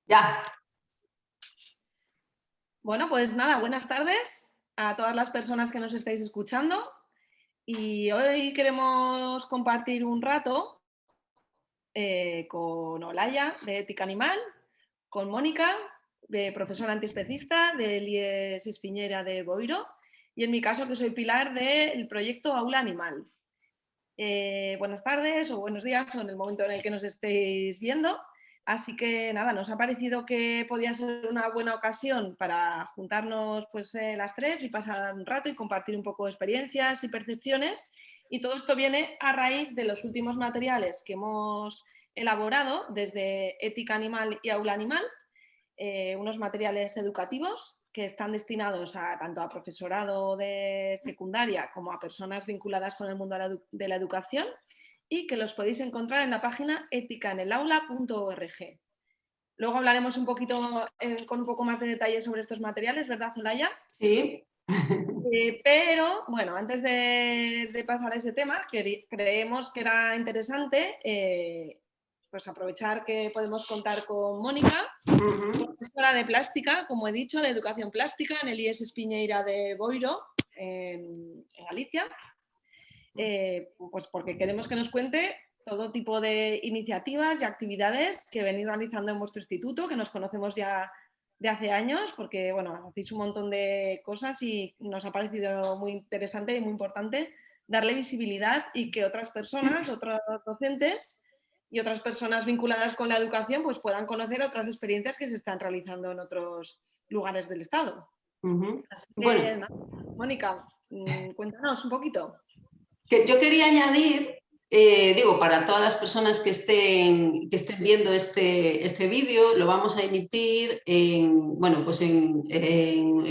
Ya. Bueno, pues nada, buenas tardes a todas las personas que nos estáis escuchando y hoy queremos compartir un rato con Olaya de Ética Animal, con Mónica, de profesora antiespecista del IES Espiñera de Boiro, y en mi caso que soy Pilar del proyecto Aula Animal. Buenas tardes o buenos días o en el momento en el que nos estéis viendo. Así que nada, nos ha parecido que podía ser una buena ocasión para juntarnos pues, las tres y pasar un rato y compartir un poco de experiencias y percepciones. Y todo esto viene a raíz de los últimos materiales que hemos elaborado desde Ética Animal y Aula Animal, unos materiales educativos que están destinados tanto a profesorado de secundaria como a personas vinculadas con el mundo de la educación y que los podéis encontrar en la página eticaenelaula.org. Luego hablaremos un poquito con un poco más de detalle sobre estos materiales, ¿verdad, Olaya? Sí. Pero, bueno, antes de pasar a ese tema, creemos que era interesante pues aprovechar que podemos contar con Mónica, profesora de plástica, como he dicho, de educación plástica en el IES Espiñeira de Boiro, en Galicia, pues porque queremos que nos cuente todo tipo de iniciativas y actividades que venís realizando en vuestro instituto, que nos conocemos ya de hace años, porque bueno, hacéis un montón de cosas y nos ha parecido muy interesante y muy importante darle visibilidad y que otras personas, otros docentes y otras personas vinculadas con la educación pues puedan conocer otras experiencias que se están realizando en otros lugares del Estado. Así que, Bueno, Mónica, cuéntanos un poquito. yo quería añadir, digo, para todas las personas que estén viendo este vídeo, lo vamos a emitir en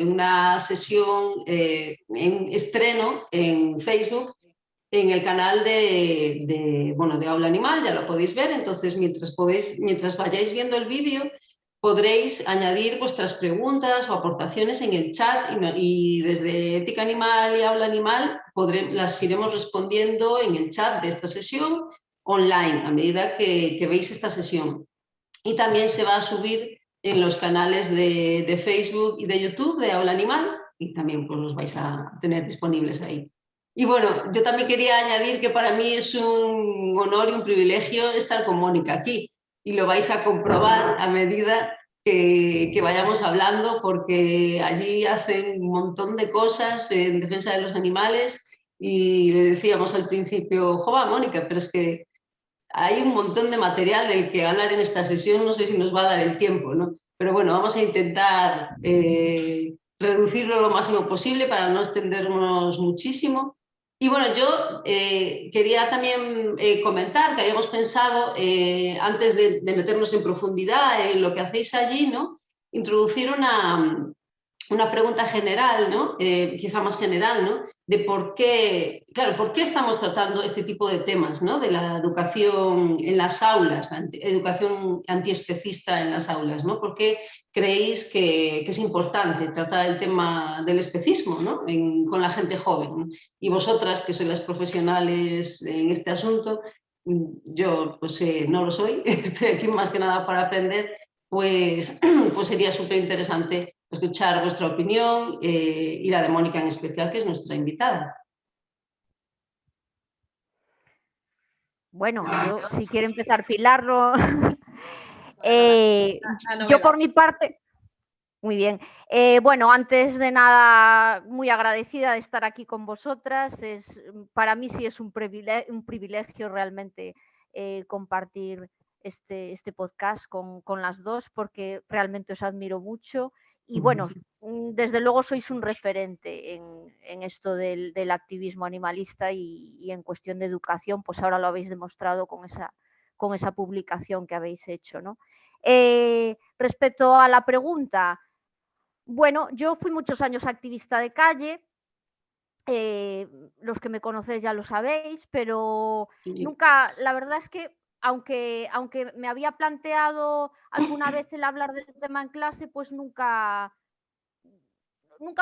una sesión, en estreno en Facebook, en el canal de Aula Animal, ya lo podéis ver. Entonces, mientras vayáis viendo el vídeo, podréis añadir vuestras preguntas o aportaciones en el chat y desde Ética Animal y Aula Animal las iremos respondiendo en el chat de esta sesión online a medida que veis esta sesión. Y también se va a subir en los canales de Facebook y de YouTube de Aula Animal y también pues los vais a tener disponibles ahí. Y bueno, yo también quería añadir que para mí es un honor y un privilegio estar con Mónica aquí y lo vais a comprobar a medida que vayamos hablando, porque allí hacen un montón de cosas en defensa de los animales y le decíamos al principio, jova, Mónica, pero es que hay un montón de material del que hablar en esta sesión, no sé si nos va a dar el tiempo, ¿no? Pero bueno, vamos a intentar reducirlo lo máximo posible para no extendernos muchísimo. Y bueno, yo quería también comentar que habíamos pensado, antes de meternos en profundidad en lo que hacéis allí, ¿no? Introducir una pregunta general, ¿no? Quizá más general, ¿no? De por qué estamos tratando este tipo de temas, ¿no? De la educación en las aulas, educación antiespecista en las aulas, ¿no? ¿Por qué creéis que es importante tratar el tema del especismo, ¿no? Con la gente joven, ¿no? Y vosotras, que sois las profesionales en este asunto, yo pues no lo soy, estoy aquí más que nada para aprender, pues sería súper interesante escuchar vuestra opinión y la de Mónica en especial, que es nuestra invitada. Bueno, yo si quiere empezar Pilar, no. Yo por mi parte, muy bien. Bueno, antes de nada, muy agradecida de estar aquí con vosotras. Para mí sí es un privilegio realmente compartir este podcast con las dos, porque realmente os admiro mucho. Y bueno, desde luego sois un referente en esto del activismo animalista y en cuestión de educación, pues ahora lo habéis demostrado con esa publicación que habéis hecho, ¿no? Respecto a la pregunta, bueno, yo fui muchos años activista de calle, los que me conocéis ya lo sabéis, pero Sí. nunca, la verdad es que aunque me había planteado alguna vez el hablar del tema en clase, pues nunca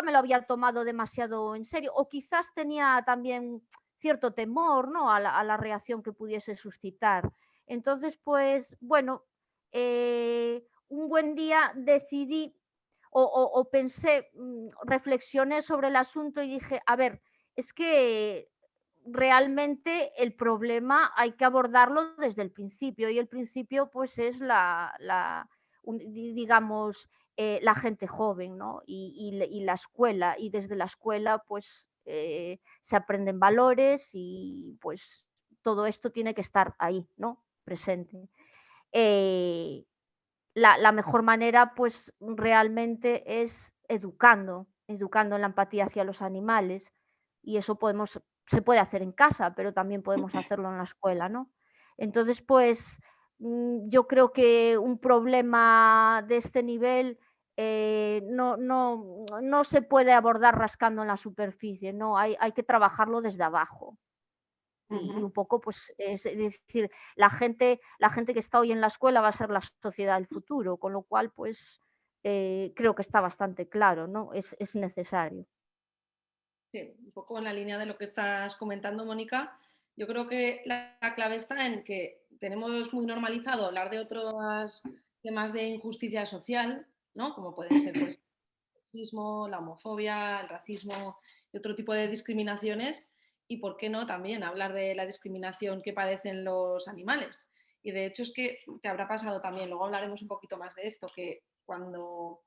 me lo había tomado demasiado en serio, o quizás tenía también cierto temor, ¿no? a la reacción que pudiese suscitar. Entonces, pues bueno, un buen día decidí o pensé, reflexioné sobre el asunto y dije, a ver, es que realmente el problema hay que abordarlo desde el principio y el principio pues es digamos, la gente joven, ¿no? Y la escuela, y desde la escuela pues se aprenden valores y pues todo esto tiene que estar ahí, ¿no? Presente. Eh, la mejor manera, pues, realmente es educando en la empatía hacia los animales, y eso se puede hacer en casa, pero también podemos hacerlo en la escuela, ¿no? Entonces, pues, yo creo que un problema de este nivel, no se puede abordar rascando en la superficie, no, hay que trabajarlo desde abajo. Y un poco, pues, es decir, la gente que está hoy en la escuela va a ser la sociedad del futuro, con lo cual, pues, creo que está bastante claro, ¿no? Es necesario. Sí, un poco en la línea de lo que estás comentando, Mónica. Yo creo que la clave está en que tenemos muy normalizado hablar de otros temas de injusticia social, ¿no? Como pueden ser, pues, el sexismo, la homofobia, el racismo y otro tipo de discriminaciones. Y por qué no también hablar de la discriminación que padecen los animales. Y de hecho es que te habrá pasado también, luego hablaremos un poquito más de esto, que cuando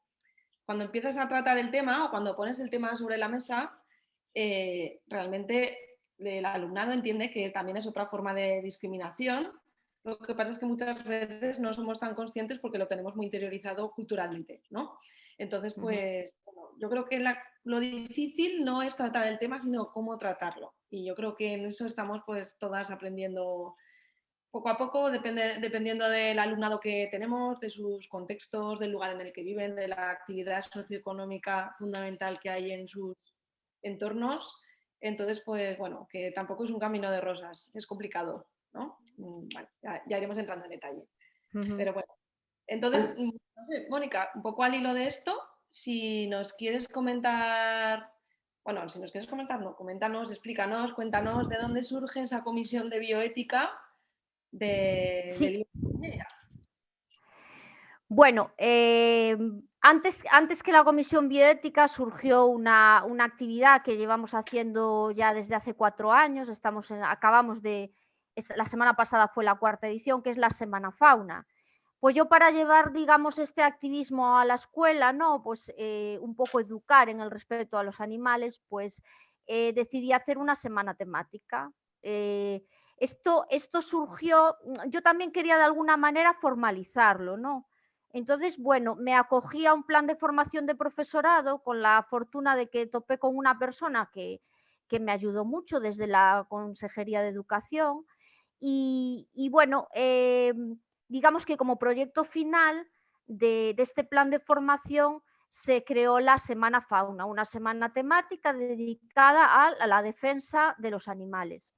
empiezas a tratar el tema o cuando pones el tema sobre la mesa, realmente el alumnado entiende que también es otra forma de discriminación. Lo que pasa es que muchas veces no somos tan conscientes porque lo tenemos muy interiorizado culturalmente, ¿no? Entonces, pues, bueno, yo creo que lo difícil no es tratar el tema, sino cómo tratarlo. Y yo creo que en eso estamos pues todas aprendiendo poco a poco, dependiendo del alumnado que tenemos, de sus contextos, del lugar en el que viven, de la actividad socioeconómica fundamental que hay en sus entornos. Entonces, pues bueno, que tampoco es un camino de rosas, es complicado, ¿no? Bueno, ya iremos entrando en detalle. Ujú. Pero bueno, entonces, no sé, Mónica, un poco al hilo de esto, si nos quieres comentar, bueno, si nos quieres comentar, no, coméntanos, explícanos, cuéntanos de dónde surge esa comisión de bioética Sí, del bueno, antes que la comisión bioética surgió una actividad que llevamos haciendo ya desde hace 4 años, la semana pasada fue la 4ª edición, que es la Semana Fauna. Pues yo, para llevar, digamos, este activismo a la escuela, ¿no? Pues un poco educar en el respeto a los animales, pues decidí hacer una semana temática. Esto surgió, yo también quería de alguna manera formalizarlo, ¿no? Entonces, bueno, me acogí a un plan de formación de profesorado con la fortuna de que topé con una persona que me ayudó mucho desde la Consejería de Educación y bueno, digamos que como proyecto final de este plan de formación se creó la Semana Fauna, una semana temática dedicada a la defensa de los animales.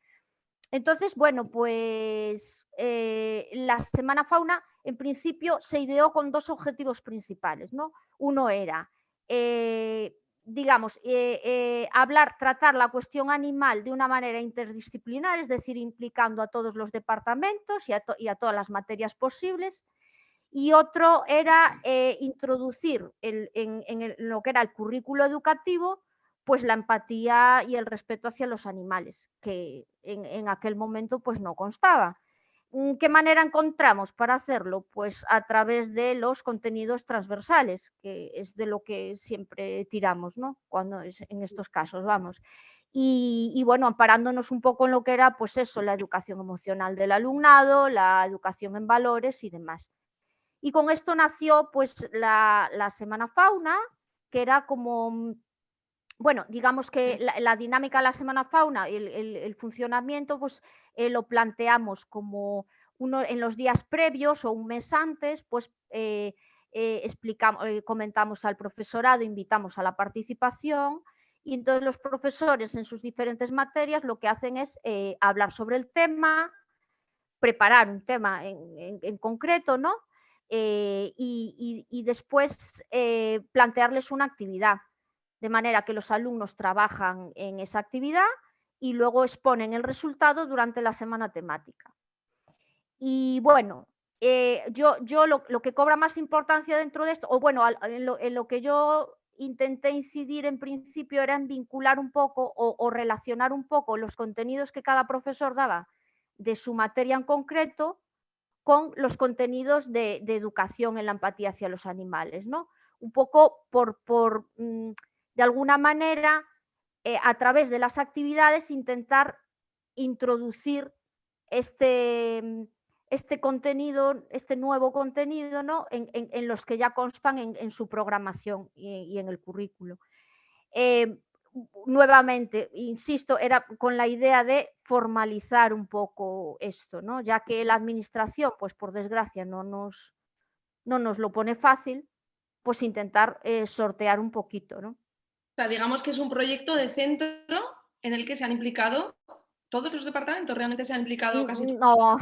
Entonces, bueno, pues la Semana Fauna en principio se ideó con 2 objetivos principales, ¿no? Uno era, digamos, tratar la cuestión animal de una manera interdisciplinar, es decir, implicando a todos los departamentos y a todas las materias posibles. Y otro era introducir en lo que era el currículo educativo, pues la empatía y el respeto hacia los animales, que en aquel momento pues no constaba. ¿Qué manera encontramos para hacerlo? Pues a través de los contenidos transversales, que es de lo que siempre tiramos, ¿no? Cuando en estos casos, vamos. Y bueno, amparándonos un poco en lo que era, pues eso, la educación emocional del alumnado, la educación en valores y demás. Y con esto nació pues la Semana Fauna, que era como, bueno, digamos que la dinámica de la Semana Fauna, el funcionamiento, pues lo planteamos como en los días previos o un mes antes, pues comentamos al profesorado, invitamos a la participación y entonces los profesores en sus diferentes materias lo que hacen es hablar sobre el tema, preparar un tema en concreto, ¿no? Y después plantearles una actividad, de manera que los alumnos trabajan en esa actividad y luego exponen el resultado durante la semana temática. Y bueno, yo lo que cobra más importancia dentro de esto, o bueno, en lo que yo intenté incidir en principio era en vincular un poco o relacionar un poco los contenidos que cada profesor daba de su materia en concreto con los contenidos de educación en la empatía hacia los animales, ¿no? Un poco de alguna manera, a través de las actividades, intentar introducir este contenido, este nuevo contenido, ¿no? En los que ya constan en su programación y en el currículo. Nuevamente, insisto, era con la idea de formalizar un poco esto, ¿no? Ya que la administración, pues por desgracia, no nos lo pone fácil, pues intentar sortear un poquito, ¿no? O sea, digamos que es un proyecto de centro en el que se han implicado todos los departamentos, realmente se han implicado casi todos. No,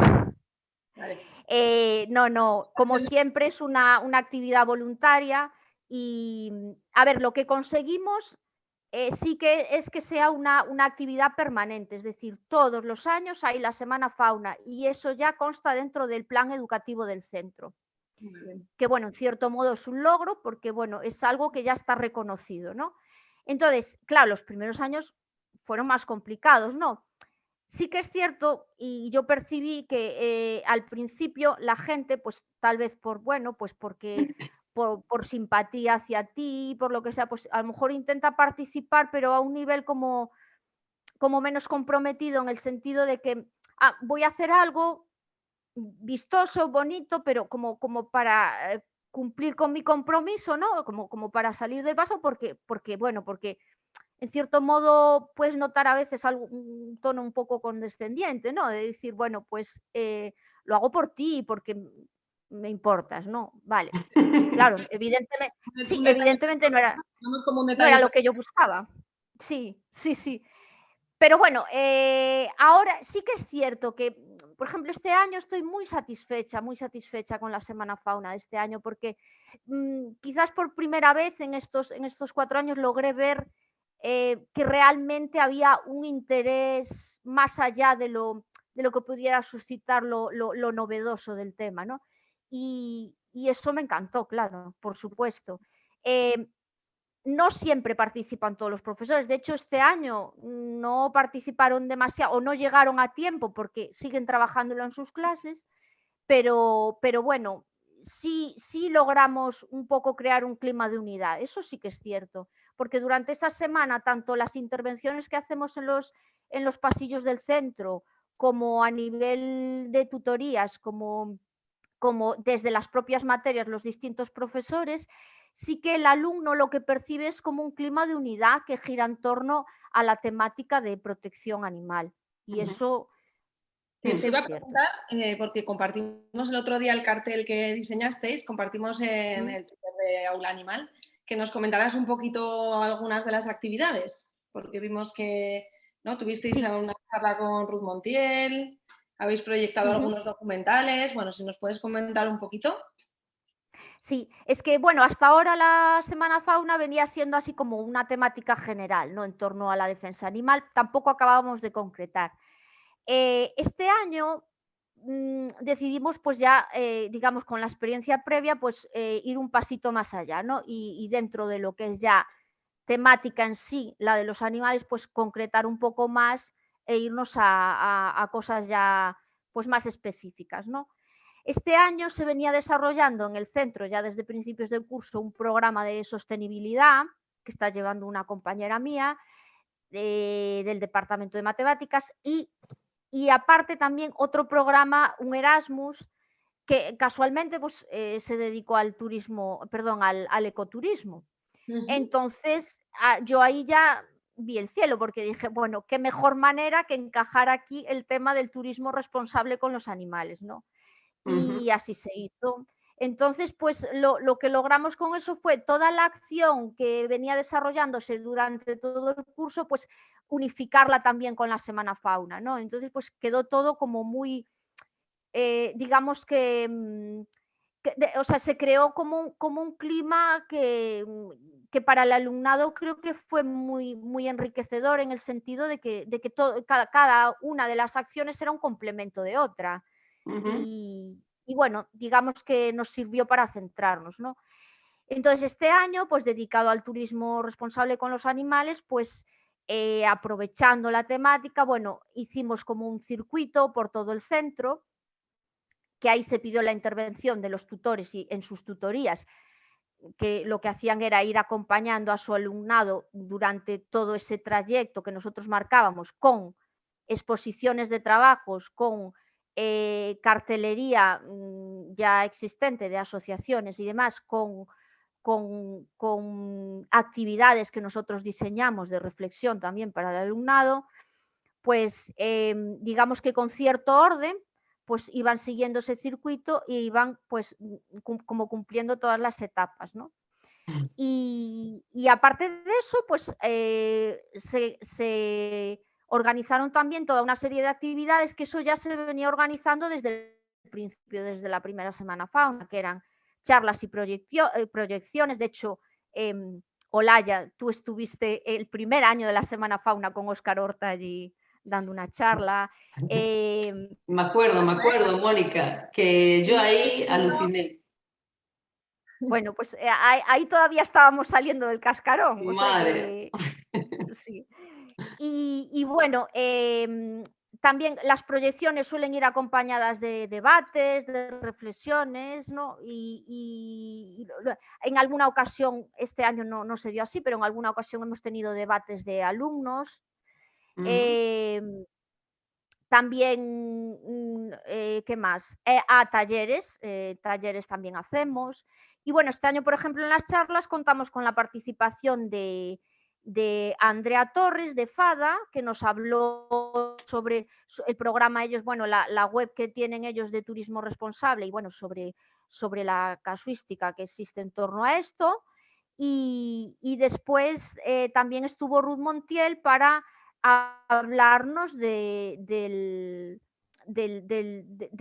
Vale. no, como siempre es una actividad voluntaria y, a ver, lo que conseguimos sí que es que sea una actividad permanente, es decir, todos los años hay la Semana Fauna y eso ya consta dentro del plan educativo del centro. Que bueno, en cierto modo es un logro porque bueno, es algo que ya está reconocido, ¿no? Entonces, claro, los primeros años fueron más complicados, ¿no? Sí que es cierto y yo percibí que al principio la gente, pues tal vez pues porque por simpatía hacia ti, por lo que sea, pues a lo mejor intenta participar, pero a un nivel como menos comprometido en el sentido de que voy a hacer algo vistoso, bonito, pero como para cumplir con mi compromiso, ¿no? Como para salir del paso, porque en cierto modo puedes notar a veces un tono un poco condescendiente, ¿no? De decir, bueno, pues lo hago por ti, porque me importas, ¿no? Vale. Claro, evidentemente, sí, Un detalle, evidentemente vamos como un no era detalle. lo que yo buscaba. Sí, sí, sí. Pero bueno, ahora sí que es cierto que, por ejemplo, este año estoy muy satisfecha con la Semana Fauna de este año, porque quizás por primera vez en estos 4 años logré ver que realmente había un interés más allá de lo que pudiera suscitar lo novedoso del tema, ¿no? Y eso me encantó, claro, por supuesto. Eh, no siempre participan todos los profesores. De hecho, este año no participaron demasiado o no llegaron a tiempo porque siguen trabajándolo en sus clases, pero bueno, sí logramos un poco crear un clima de unidad. Eso sí que es cierto, porque durante esa semana, tanto las intervenciones que hacemos en los pasillos del centro, como a nivel de tutorías, como desde las propias materias los distintos profesores, sí que el alumno lo que percibe es como un clima de unidad que gira en torno a la temática de protección animal. Y eso, Te eso iba es a cierto. preguntar, porque compartimos el otro día el cartel que diseñasteis, compartimos en ¿Mm? el Twitter de Aula Animal, que nos comentaras un poquito algunas de las actividades, porque vimos que ¿no? tuvisteis Sí. una charla con Ruth Montiel, habéis proyectado algunos documentales, bueno, si nos puedes comentar un poquito. Sí, es que bueno, hasta ahora la Semana Fauna venía siendo así como una temática general, ¿no? En torno a la defensa animal, tampoco acabábamos de concretar. Este año decidimos pues ya, digamos, con la experiencia previa, pues ir un pasito más allá, ¿no? Y dentro de lo que es ya temática en sí, la de los animales, pues concretar un poco más e irnos a cosas ya pues más específicas, ¿no? Este año se venía desarrollando en el centro, ya desde principios del curso, un programa de sostenibilidad que está llevando una compañera mía del Departamento de Matemáticas y aparte también otro programa, un Erasmus, que casualmente pues, se dedicó al turismo, perdón, al ecoturismo. Entonces, yo ahí ya vi el cielo porque dije, bueno, qué mejor manera que encajar aquí el tema del turismo responsable con los animales, ¿no? Y así se hizo. Entonces, pues lo que logramos con eso fue toda la acción que venía desarrollándose durante todo el curso, pues unificarla también con la Semana Fauna, ¿no? Entonces, pues quedó todo como muy, digamos o sea, se creó como un clima que para el alumnado creo que fue muy enriquecedor en el sentido de que cada una de las acciones era un complemento de otra. y bueno, digamos que nos sirvió para centrarnos, ¿no? Entonces, este año, pues dedicado al turismo responsable con los animales, pues aprovechando la temática, bueno, hicimos como un circuito por todo el centro, que ahí se pidió la intervención de los tutores y en sus tutorías, que lo que hacían era ir acompañando a su alumnado durante todo ese trayecto que nosotros marcábamos con exposiciones de trabajos, con cartelería ya existente de asociaciones y demás, con actividades que nosotros diseñamos de reflexión también para el alumnado, pues digamos que con cierto orden, pues iban siguiendo ese circuito y iban pues como cumpliendo todas las etapas, ¿no? Y aparte de eso, pues se organizaron también toda una serie de actividades que eso ya se venía organizando desde el principio, desde la primera Semana Fauna, que eran charlas y proyecciones. De hecho, Olaya, tú estuviste el primer año de la Semana Fauna con Óscar Horta allí dando una charla. Me acuerdo, Mónica, que yo ahí aluciné. Bueno, pues ahí todavía estábamos saliendo del cascarón. O sea Madre. que, sí. Y bueno, también las proyecciones suelen ir acompañadas de debates, de reflexiones, ¿no? Y en alguna ocasión, este año no se dio así, pero en alguna ocasión hemos tenido debates de alumnos. También, ¿qué más? Talleres, talleres también hacemos. Y bueno, este año, por ejemplo, en las charlas contamos con la participación de Andrea Torres, de FADA, que nos habló sobre el programa ellos, bueno, la web que tienen ellos de turismo responsable y bueno, sobre la casuística que existe en torno a esto. Y después también estuvo Ruth Montiel para hablarnos de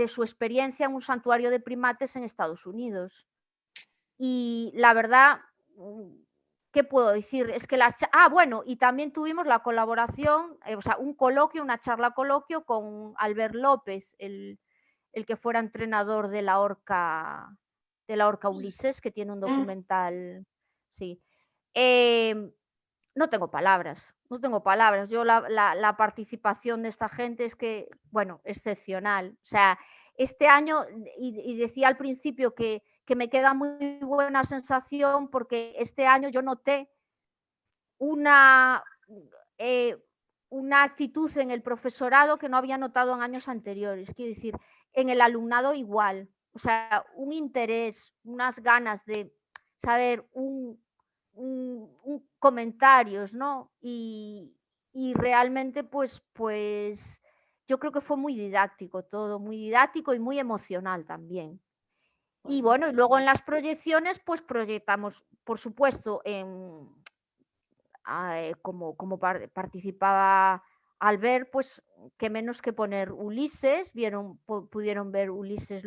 su experiencia en un santuario de primates en Estados Unidos. Y la verdad, ¿qué puedo decir? Es que bueno, y también tuvimos la colaboración, o sea, un coloquio, una charla coloquio con Albert López, el que fuera entrenador de la orca Ulises, que tiene un documental, sí. No tengo palabras. Yo la participación de esta gente es que, bueno, excepcional. O sea, este año, y decía al principio que me queda muy buena sensación porque este año yo noté una actitud en el profesorado que no había notado en años anteriores. Quiero decir, en el alumnado igual. O sea, un interés, unas ganas de saber, comentarios, ¿no? Y realmente, pues yo creo que fue muy didáctico todo, muy didáctico y muy emocional también. Y bueno, y luego en las proyecciones, pues proyectamos, por supuesto, como participaba Albert, pues qué menos que poner Ulises, pudieron ver Ulises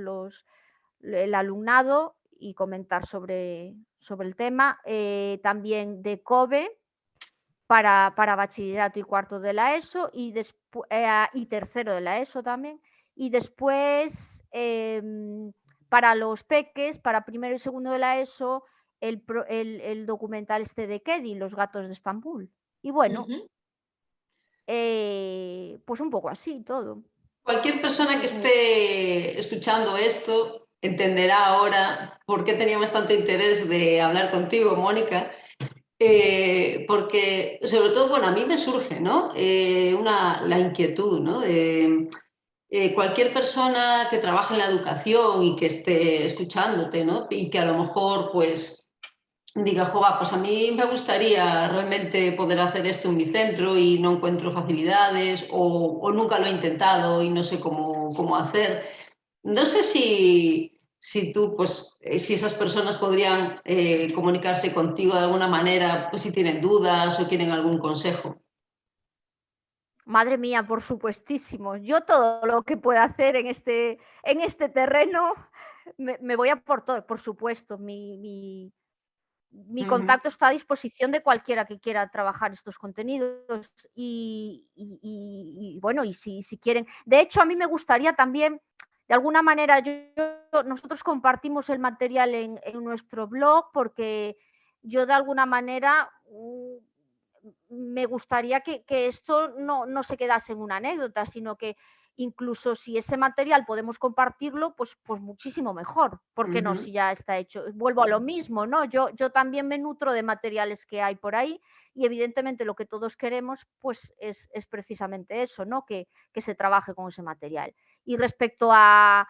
el alumnado y comentar sobre el tema. También de COBE para bachillerato y cuarto de la ESO y tercero de la ESO también. Y después para los peques, para primero y segundo de la ESO, el documental este de Kedi, Los gatos de Estambul. Y bueno, pues un poco así todo. Cualquier persona que esté escuchando esto entenderá ahora por qué teníamos tanto interés de hablar contigo, Mónica, porque sobre todo, bueno, a mí me surge, ¿no? La inquietud, ¿no? Cualquier persona que trabaje en la educación y que esté escuchándote, ¿no? Y que a lo mejor, pues, diga, joder, pues a mí me gustaría realmente poder hacer esto en mi centro y no encuentro facilidades o nunca lo he intentado y no sé cómo hacer. No sé si tú, pues, si esas personas podrían comunicarse contigo de alguna manera, pues si tienen dudas o quieren algún consejo. Madre mía, por supuestísimo. Yo todo lo que pueda hacer en este terreno me voy a por todo, por supuesto. Mi contacto está a disposición de cualquiera que quiera trabajar estos contenidos y bueno, y si quieren. De hecho, a mí me gustaría también de alguna manera nosotros compartimos el material en nuestro blog porque yo de alguna manera me gustaría que esto no se quedase en una anécdota, sino que incluso si ese material podemos compartirlo, pues muchísimo mejor. ¿Por qué no? Si ya está hecho. Vuelvo a lo mismo, ¿no? Yo también me nutro de materiales que hay por ahí y evidentemente lo que todos queremos pues es precisamente eso, ¿no? Que se trabaje con ese material. Y respecto a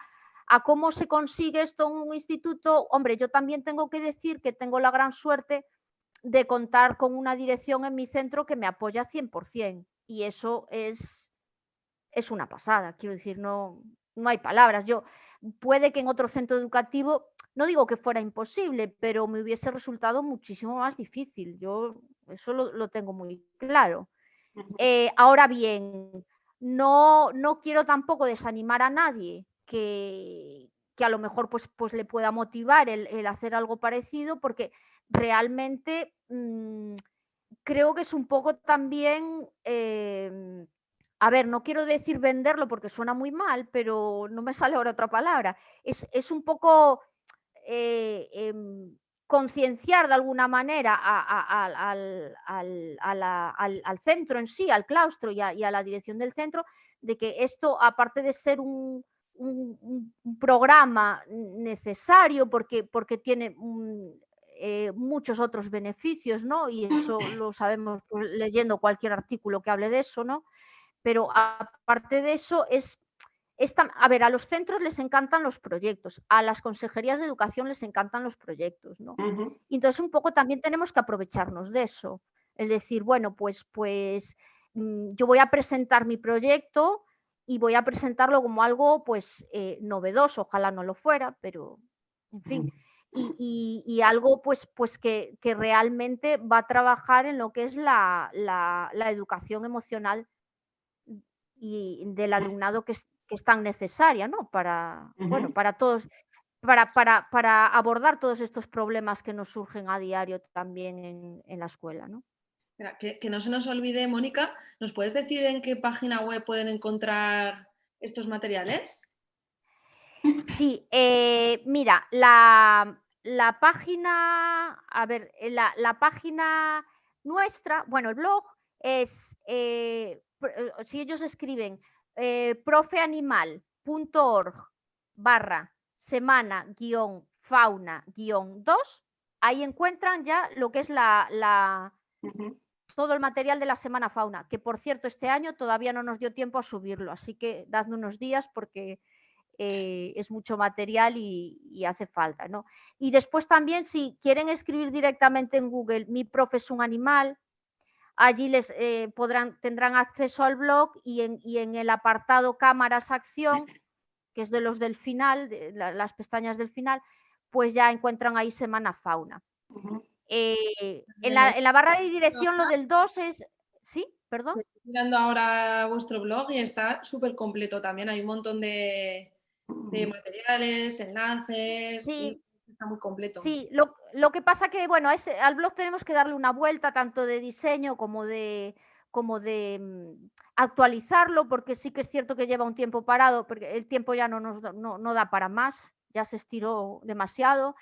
cómo se consigue esto en un instituto, hombre, yo también tengo que decir que tengo la gran suerte de contar con una dirección en mi centro que me apoya 100%, y eso es una pasada. Quiero decir, no hay palabras. Puede que en otro centro educativo, no digo que fuera imposible, pero me hubiese resultado muchísimo más difícil. Yo eso lo tengo muy claro. Ahora bien, no quiero tampoco desanimar a nadie que a lo mejor pues le pueda motivar el hacer algo parecido, porque realmente creo que es un poco también, a ver, no quiero decir venderlo porque suena muy mal, pero no me sale ahora otra palabra. Es un poco concienciar de alguna manera al centro en sí, al claustro y a la dirección del centro, de que esto, aparte de ser un programa necesario porque tiene muchos otros beneficios, ¿no? Y eso lo sabemos leyendo cualquier artículo que hable de eso, ¿no? Pero aparte de eso a ver, a los centros les encantan los proyectos, a las consejerías de educación les encantan los proyectos, ¿no? Y entonces un poco también tenemos que aprovecharnos de eso. Es decir, bueno, pues yo voy a presentar mi proyecto y voy a presentarlo como algo pues novedoso, ojalá no lo fuera, pero en fin. Y algo pues que realmente va a trabajar en lo que es la educación emocional y del alumnado que es tan necesaria, ¿no? Para, bueno, para todos, para abordar todos estos problemas que nos surgen a diario también en la escuela, ¿no? Mira, que no se nos olvide, Mónica, ¿nos puedes decir en qué página web pueden encontrar estos materiales? Sí, mira, la página, a ver, la página nuestra, bueno, el blog es, si ellos escriben profeanimal.org/semana-fauna-2, ahí encuentran ya lo que es todo el material de la Semana Fauna, que por cierto este año todavía no nos dio tiempo a subirlo, así que dadme unos días porque es mucho material y hace falta, ¿no? Y después también, si quieren escribir directamente en Google "Mi profe es un animal", allí tendrán acceso al blog y en el apartado cámaras acción, que es de los del final, las pestañas del final, pues ya encuentran ahí Semana Fauna. En la barra de dirección lo del 2 es... ¿Sí? ¿Perdón? Estoy mirando ahora vuestro blog y está súper completo también. Hay un montón de materiales, enlaces, Sí, está muy completo. sí, lo que pasa que, bueno, al blog tenemos que darle una vuelta tanto de diseño como de actualizarlo, porque sí que es cierto que lleva un tiempo parado, porque el tiempo ya no da para más, ya se estiró demasiado.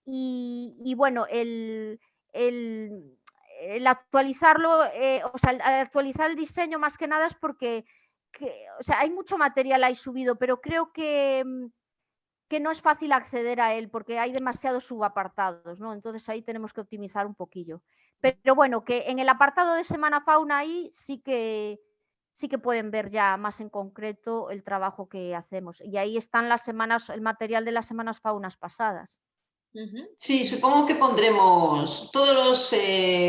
Y bueno, el actualizarlo, o sea, al actualizar el diseño más que nada es porque, o sea, hay mucho material ahí subido, pero creo que no es fácil acceder a él porque hay demasiados subapartados, ¿no? Entonces ahí tenemos que optimizar un poquillo. Pero bueno, que en el apartado de Semana Fauna ahí sí que pueden ver ya más en concreto el trabajo que hacemos. Y ahí están el material de las Semanas Faunas pasadas. Sí, supongo que pondremos todas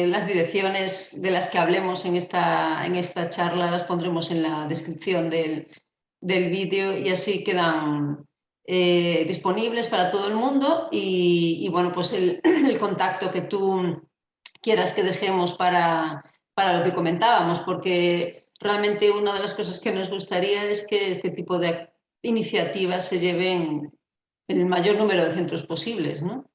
las direcciones de las que hablemos en esta charla, las pondremos en la descripción del vídeo y así quedan disponibles para todo el mundo y bueno, pues el contacto que tú quieras que dejemos para lo que comentábamos, porque realmente una de las cosas que nos gustaría es que este tipo de iniciativas se lleven en el mayor número de centros posibles, ¿no?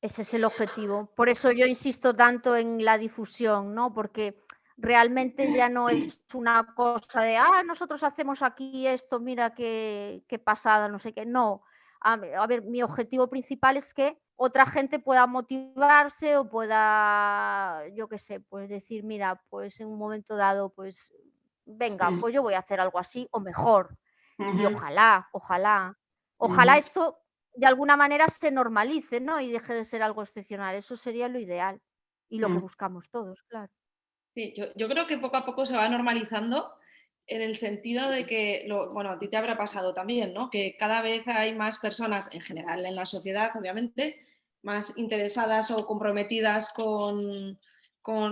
Ese es el objetivo. Por eso yo insisto tanto en la difusión, ¿no? Porque realmente ya no es una cosa de, nosotros hacemos aquí esto, mira qué pasada, no sé qué. No, a ver, mi objetivo principal es que otra gente pueda motivarse o pueda, yo qué sé, pues decir, mira, pues en un momento dado, pues venga, pues yo voy a hacer algo así o mejor. Y ojalá esto de alguna manera se normalice, ¿no? Y deje de ser algo excepcional. Eso sería lo ideal y lo que buscamos todos, claro. Sí, yo creo que poco a poco se va normalizando en el sentido de que, bueno, a ti te habrá pasado también, ¿no? Que cada vez hay más personas, en general en la sociedad, obviamente, más interesadas o comprometidas con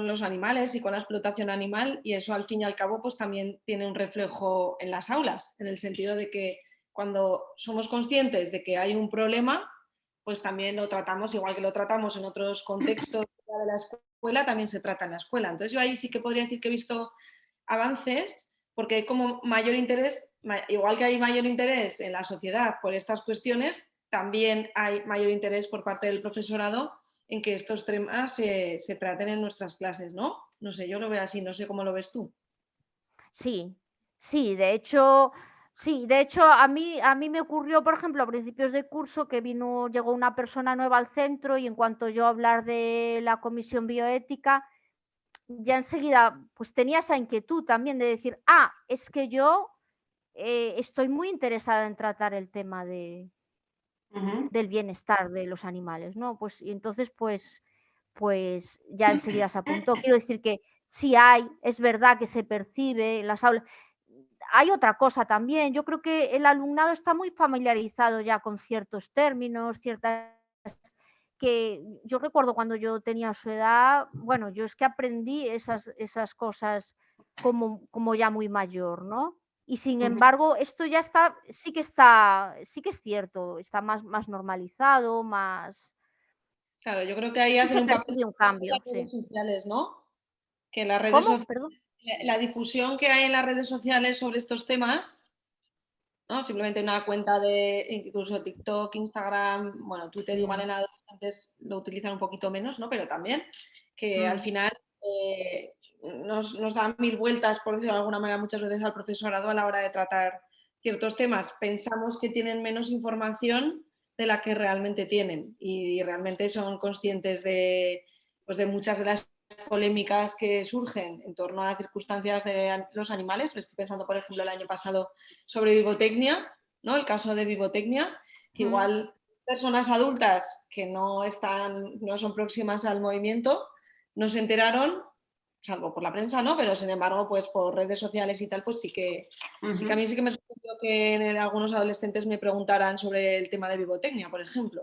los animales y con la explotación animal, y eso al fin y al cabo pues también tiene un reflejo en las aulas, en el sentido de que cuando somos conscientes de que hay un problema, pues también lo tratamos igual que lo tratamos en otros contextos de la escuela, también se trata en la escuela. Entonces yo ahí sí que podría decir que he visto avances porque hay como mayor interés, igual que hay mayor interés en la sociedad por estas cuestiones, también hay mayor interés por parte del profesorado en que estos temas se traten en nuestras clases, ¿no? No sé, yo lo veo así, no sé cómo lo ves tú. Sí, sí, de hecho, a mí me ocurrió, por ejemplo, a principios de curso que llegó una persona nueva al centro y en cuanto yo hablar de la comisión bioética, ya enseguida pues tenía esa inquietud también de decir, es que yo estoy muy interesada en tratar el tema del bienestar de los animales, ¿no? Pues y entonces pues ya enseguida se apuntó. Quiero decir que sí es verdad que se percibe en las aulas. Hay otra cosa también, yo creo que el alumnado está muy familiarizado ya con ciertos términos, ciertas que yo recuerdo cuando yo tenía su edad, bueno, yo es que aprendí esas cosas como ya muy mayor, ¿no? Y sin embargo, esto ya sí que es cierto, está más normalizado, más. Claro, yo creo que ahí Sí hacen se un papel percibe un importante cambio, las sí. redes sociales, ¿no? Que las redes ¿Cómo? sociales, Perdón. la difusión que hay en las redes sociales sobre estos temas, ¿no? Simplemente una cuenta de incluso TikTok, Instagram, bueno, Twitter igual en adolescentes lo utilizan un poquito menos, ¿no? Pero también que al final nos dan mil vueltas, por decirlo de alguna manera, muchas veces al profesorado a la hora de tratar ciertos temas. Pensamos que tienen menos información de la que realmente tienen y realmente son conscientes pues de muchas de las polémicas que surgen en torno a circunstancias de los animales. Estoy pensando, por ejemplo, el año pasado sobre vivotecnia, ¿no? El caso de vivotecnia, que igual personas adultas que no son próximas al movimiento no se enteraron, salvo por la prensa, ¿no? Pero sin embargo, pues por redes sociales y tal, pues sí que a mí sí que me sorprendió que algunos adolescentes me preguntaran sobre el tema de vivotecnia, por ejemplo.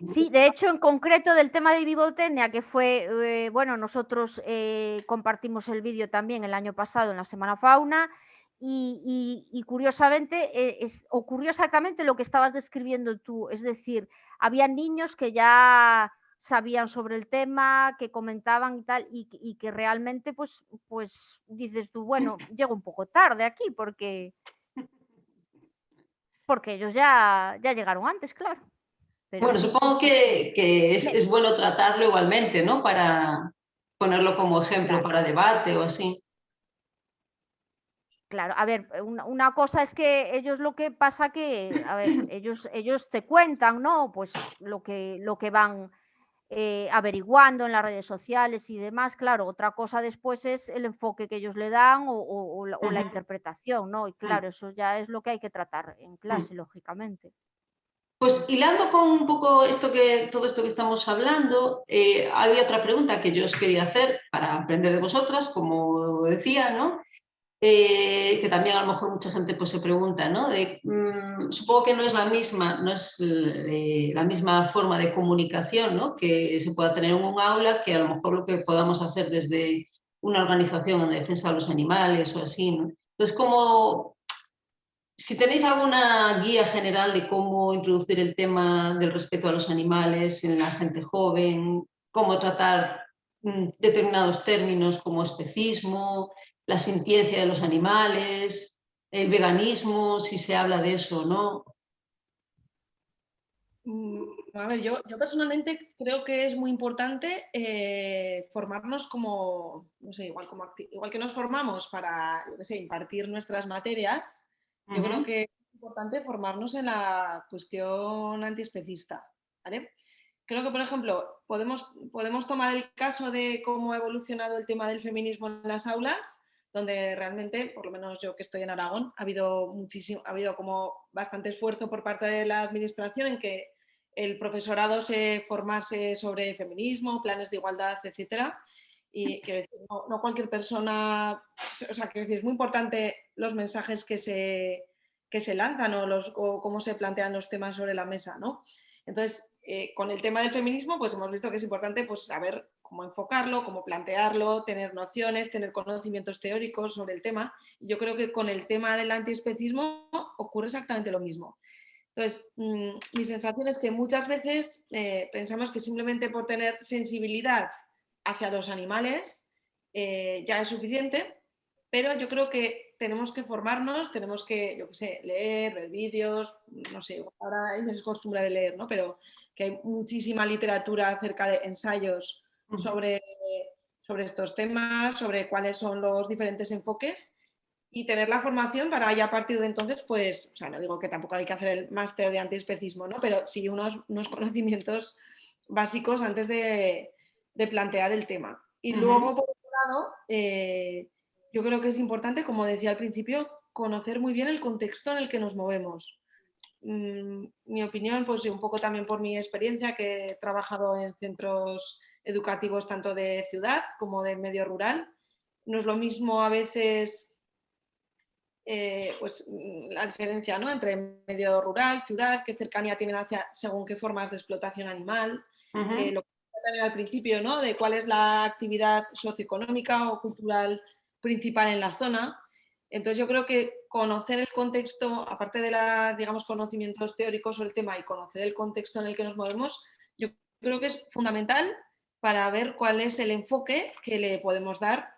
Sí, de hecho, en concreto del tema de vivotecnia, que fue, bueno, nosotros compartimos el vídeo también el año pasado en la Semana Fauna y curiosamente ocurrió exactamente lo que estabas describiendo tú, es decir, había niños que ya sabían sobre el tema, que comentaban y tal, y que realmente pues dices tú, bueno, llego un poco tarde aquí porque ellos ya llegaron antes, claro. Pero Bueno, sí, supongo sí. que es bueno tratarlo igualmente, ¿no? Para ponerlo como ejemplo Claro, para debate o así. claro. A ver, una cosa es que ellos lo que pasa que, a ver, ellos te cuentan, ¿no? Pues lo que van averiguando en las redes sociales y demás. Claro, otra cosa después es el enfoque que ellos le dan o la interpretación, ¿no? Y claro, eso ya es lo que hay que tratar en clase, lógicamente. Pues hilando con un poco todo esto que estamos hablando, había otra pregunta que yo os quería hacer para aprender de vosotras, como decía, ¿no? Que también a lo mejor mucha gente pues, se pregunta, ¿no? Supongo que no es la misma forma de comunicación, ¿no? Que se pueda tener en un aula que a lo mejor lo que podamos hacer desde una organización en defensa de los animales o así, ¿no? Entonces, si tenéis alguna guía general de cómo introducir el tema del respeto a los animales en la gente joven, cómo tratar determinados términos como especismo, la sintiencia de los animales, el veganismo, si se habla de eso o no. A ver, yo personalmente creo que es muy importante formarnos como, no sé, igual que nos formamos para, yo qué sé, impartir nuestras materias, yo creo que es importante formarnos en la cuestión antiespecista, ¿vale? Creo que, por ejemplo, podemos tomar el caso de cómo ha evolucionado el tema del feminismo en las aulas, donde realmente, por lo menos yo que estoy en Aragón, ha habido como bastante esfuerzo por parte de la administración en que el profesorado se formase sobre feminismo, planes de igualdad, etcétera. Y quiero decir, no cualquier persona, o sea, quiero decir, es muy importante los mensajes que se lanzan o cómo se plantean los temas sobre la mesa, ¿no? Entonces, con el tema del feminismo, pues hemos visto que es importante pues, saber cómo enfocarlo, cómo plantearlo, tener nociones, tener conocimientos teóricos sobre el tema. Y yo creo que con el tema del antiespecismo ocurre exactamente lo mismo. Entonces, mi sensación es que muchas veces pensamos que simplemente por tener sensibilidad hacia los animales ya es suficiente, pero yo creo que tenemos que formarnos, tenemos que, yo qué sé, leer, ver vídeos, no sé, ahora es costumbre de leer, ¿no? Pero que hay muchísima literatura acerca de ensayos sobre estos temas, sobre cuáles son los diferentes enfoques y tener la formación para ya a partir de entonces, pues, o sea, no digo que tampoco hay que hacer el máster de antiespecismo, ¿no? Pero sí unos conocimientos básicos antes de plantear el tema. Y luego, por otro lado, yo creo que es importante, como decía al principio, conocer muy bien el contexto en el que nos movemos. Mi opinión, pues un poco también por mi experiencia, que he trabajado en centros educativos tanto de ciudad como de medio rural. No es lo mismo a veces pues, la diferencia, ¿no?, entre medio rural, ciudad, qué cercanía tienen hacia según qué formas de explotación animal, lo que decía también al principio, ¿no?, de cuál es la actividad socioeconómica o cultural principal en la zona. Entonces yo creo que conocer el contexto, aparte de los, digamos, conocimientos teóricos sobre el tema y conocer el contexto en el que nos movemos, yo creo que es fundamental para ver cuál es el enfoque que le podemos dar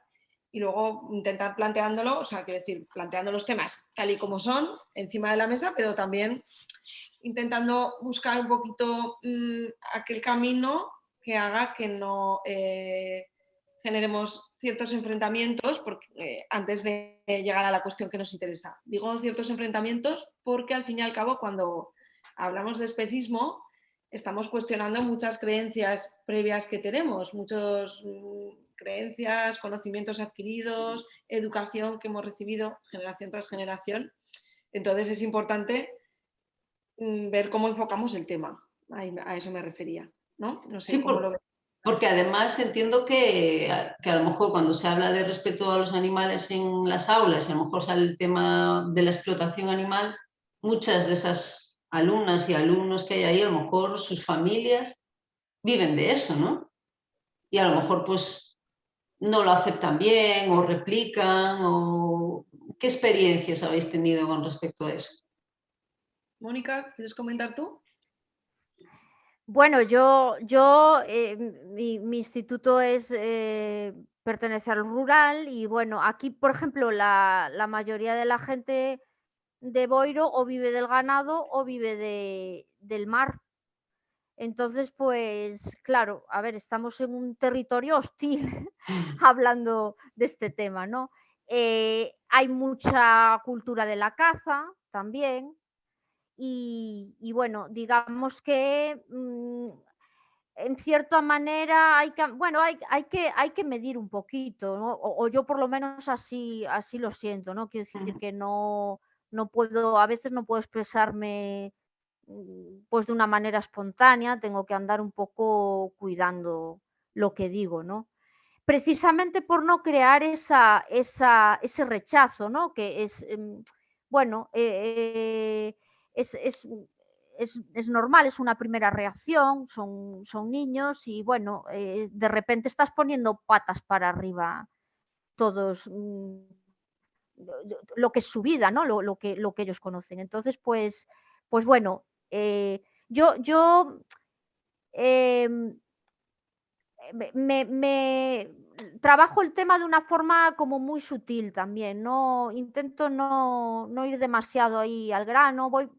y luego intentar planteándolo, o sea, quiero decir, planteando los temas tal y como son, encima de la mesa, pero también intentando buscar un poquito aquel camino que haga que no generemos ciertos enfrentamientos antes de llegar a la cuestión que nos interesa. Digo ciertos enfrentamientos porque al fin y al cabo cuando hablamos de especismo estamos cuestionando muchas creencias previas que tenemos, muchas creencias, conocimientos adquiridos, educación que hemos recibido generación tras generación. Entonces es importante ver cómo enfocamos el tema. A eso me refería, ¿no? No sé Sí, cómo lo ves. porque además entiendo que a lo mejor cuando se habla de respeto a los animales en las aulas, y a lo mejor sale el tema de la explotación animal, muchas de esas alumnas y alumnos que hay ahí, a lo mejor sus familias viven de eso, ¿no? Y a lo mejor pues no lo aceptan bien o replican o... ¿Qué experiencias habéis tenido con respecto a eso? Mónica, ¿quieres comentar tú? Bueno, mi instituto pertenece al rural y bueno, aquí, por ejemplo, la mayoría de la gente de Boiro o vive del ganado o vive del mar. Entonces, pues claro, a ver, estamos en un territorio hostil hablando de este tema, ¿no? Hay mucha cultura de la caza también y bueno, digamos que en cierta manera hay que medir un poquito, ¿no? O yo por lo menos así lo siento, ¿no? Quiero decir que no puedo, a veces no puedo expresarme pues de una manera espontánea, tengo que andar un poco cuidando lo que digo, ¿no? Precisamente por no crear ese rechazo, ¿no? Que es, bueno, es normal, es una primera reacción, son niños y bueno, de repente estás poniendo patas para arriba todos lo que es su vida, ¿no? Lo que ellos conocen. Entonces, pues bueno, yo em, me trabajo el tema de una forma como muy sutil también, no intento no ir demasiado ahí al grano, voy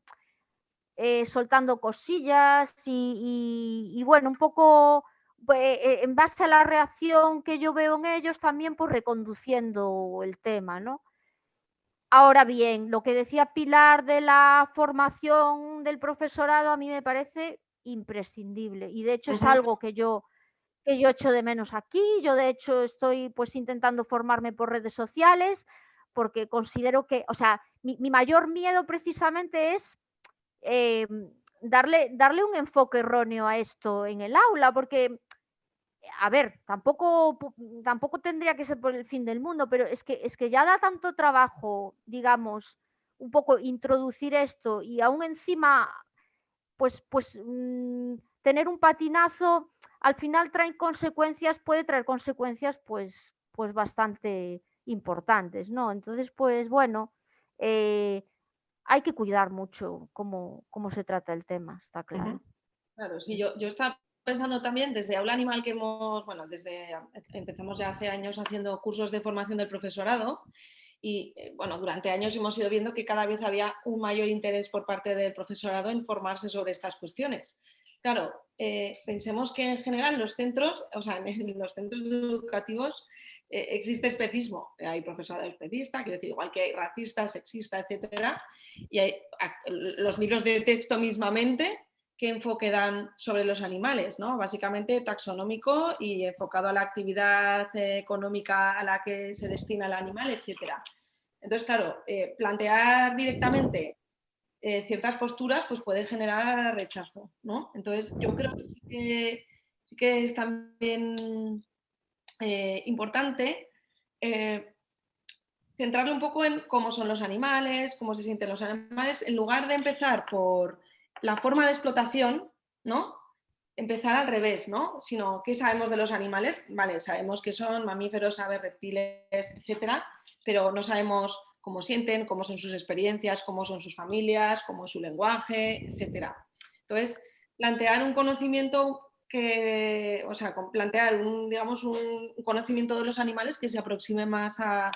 soltando cosillas y bueno, un poco en base a la reacción que yo veo en ellos también pues reconduciendo el tema, ¿no? Ahora bien, lo que decía Pilar de la formación del profesorado a mí me parece imprescindible y de hecho es algo que yo echo de menos aquí. Yo de hecho estoy pues intentando formarme por redes sociales porque considero que, o sea, mi mayor miedo precisamente es darle un enfoque erróneo a esto en el aula, porque, a ver, tampoco tendría que ser por el fin del mundo, pero es que ya da tanto trabajo, digamos, un poco introducir esto y aún encima, pues tener un patinazo, al final puede traer consecuencias pues bastante importantes, ¿no? Entonces, pues bueno, hay que cuidar mucho cómo se trata el tema, está claro. Claro, sí, yo estaba pensando también desde Aula Animal que empezamos ya hace años haciendo cursos de formación del profesorado y bueno, durante años hemos ido viendo que cada vez había un mayor interés por parte del profesorado en formarse sobre estas cuestiones. Claro, pensemos que en general en los centros educativos existe especismo. Hay profesorado especista, quiero decir, igual que hay racista, sexista, etcétera, y hay los libros de texto mismamente. ¿Qué enfoque dan sobre los animales? ¿No? Básicamente taxonómico y enfocado a la actividad económica a la que se destina el animal, etc. Entonces, claro, plantear directamente ciertas posturas pues puede generar rechazo, ¿no? Entonces, yo creo que sí que es también importante centrarle un poco en cómo son los animales, cómo se sienten los animales, en lugar de empezar por la forma de explotación, ¿no? Empezar al revés, ¿no? Sino, ¿qué sabemos de los animales? Vale, sabemos que son mamíferos, aves, reptiles, etcétera, pero no sabemos cómo sienten, cómo son sus experiencias, cómo son sus familias, cómo es su lenguaje, etcétera. Entonces, plantear un conocimiento plantear digamos, un conocimiento de los animales que se aproxime más a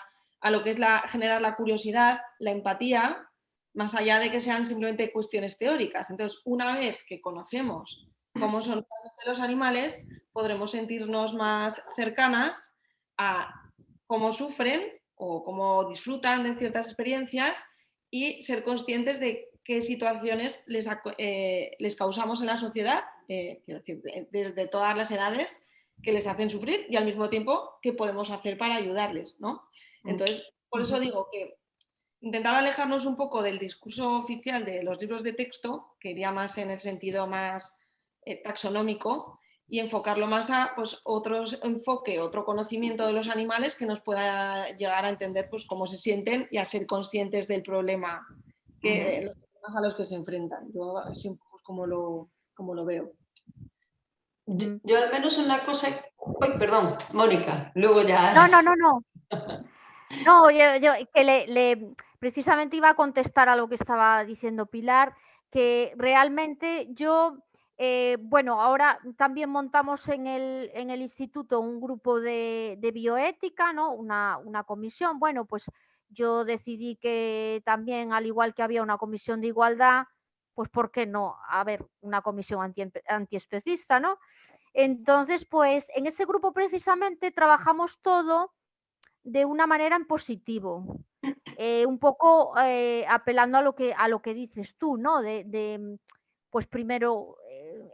lo que es generar la curiosidad, la empatía, más allá de que sean simplemente cuestiones teóricas. Entonces, una vez que conocemos cómo son los animales, podremos sentirnos más cercanas a cómo sufren o cómo disfrutan de ciertas experiencias y ser conscientes de qué situaciones les causamos en la sociedad, desde todas las edades, que les hacen sufrir y al mismo tiempo qué podemos hacer para ayudarles, ¿no? Entonces, por eso digo que intentar alejarnos un poco del discurso oficial de los libros de texto, que iría más en el sentido más taxonómico, y enfocarlo más a pues, otro enfoque, otro conocimiento de los animales que nos pueda llegar a entender pues, cómo se sienten y a ser conscientes del problema, los problemas a los que se enfrentan. Yo así un poco como lo veo. Yo al menos una cosa... Uy, perdón, Mónica, luego ya... No. No, yo que precisamente iba a contestar a lo que estaba diciendo Pilar, que realmente yo, bueno, ahora también montamos en el instituto un grupo de bioética, ¿no? Una comisión. Bueno, pues yo decidí que también, al igual que había una comisión de igualdad, pues ¿por qué no haber una comisión antiespecista, ¿no? Entonces, pues en ese grupo precisamente trabajamos todo de una manera en positivo, un poco apelando a lo que dices tú, ¿no? Pues primero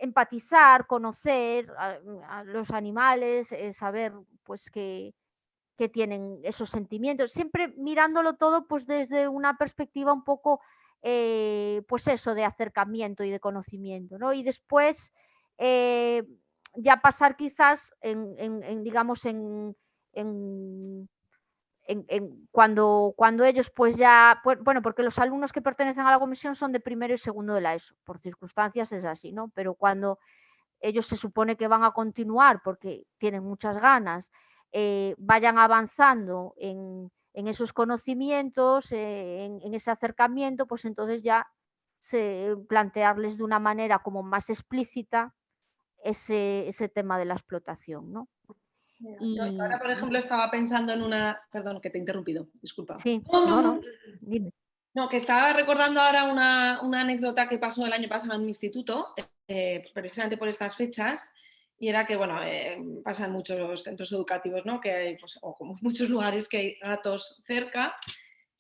empatizar, conocer a los animales, saber pues que tienen esos sentimientos, siempre mirándolo todo pues desde una perspectiva un poco pues eso, de acercamiento y de conocimiento, ¿no? Y después ya pasar quizás digamos cuando ellos pues ya, bueno, porque los alumnos que pertenecen a la comisión son de primero y segundo de la ESO, por circunstancias es así, ¿no? Pero cuando ellos se supone que van a continuar porque tienen muchas ganas, vayan avanzando en esos conocimientos, en ese acercamiento, pues entonces ya plantearles de una manera como más explícita ese tema de la explotación, ¿no? Yo ahora, por ejemplo, estaba pensando en una... Perdón, que te he interrumpido, disculpa. Sí, no, dime. No, que estaba recordando ahora una anécdota que pasó el año pasado en mi instituto, precisamente por estas fechas, y era que, bueno, pasa en muchos centros educativos, ¿no? Que hay, pues, o como en muchos lugares que hay gatos cerca,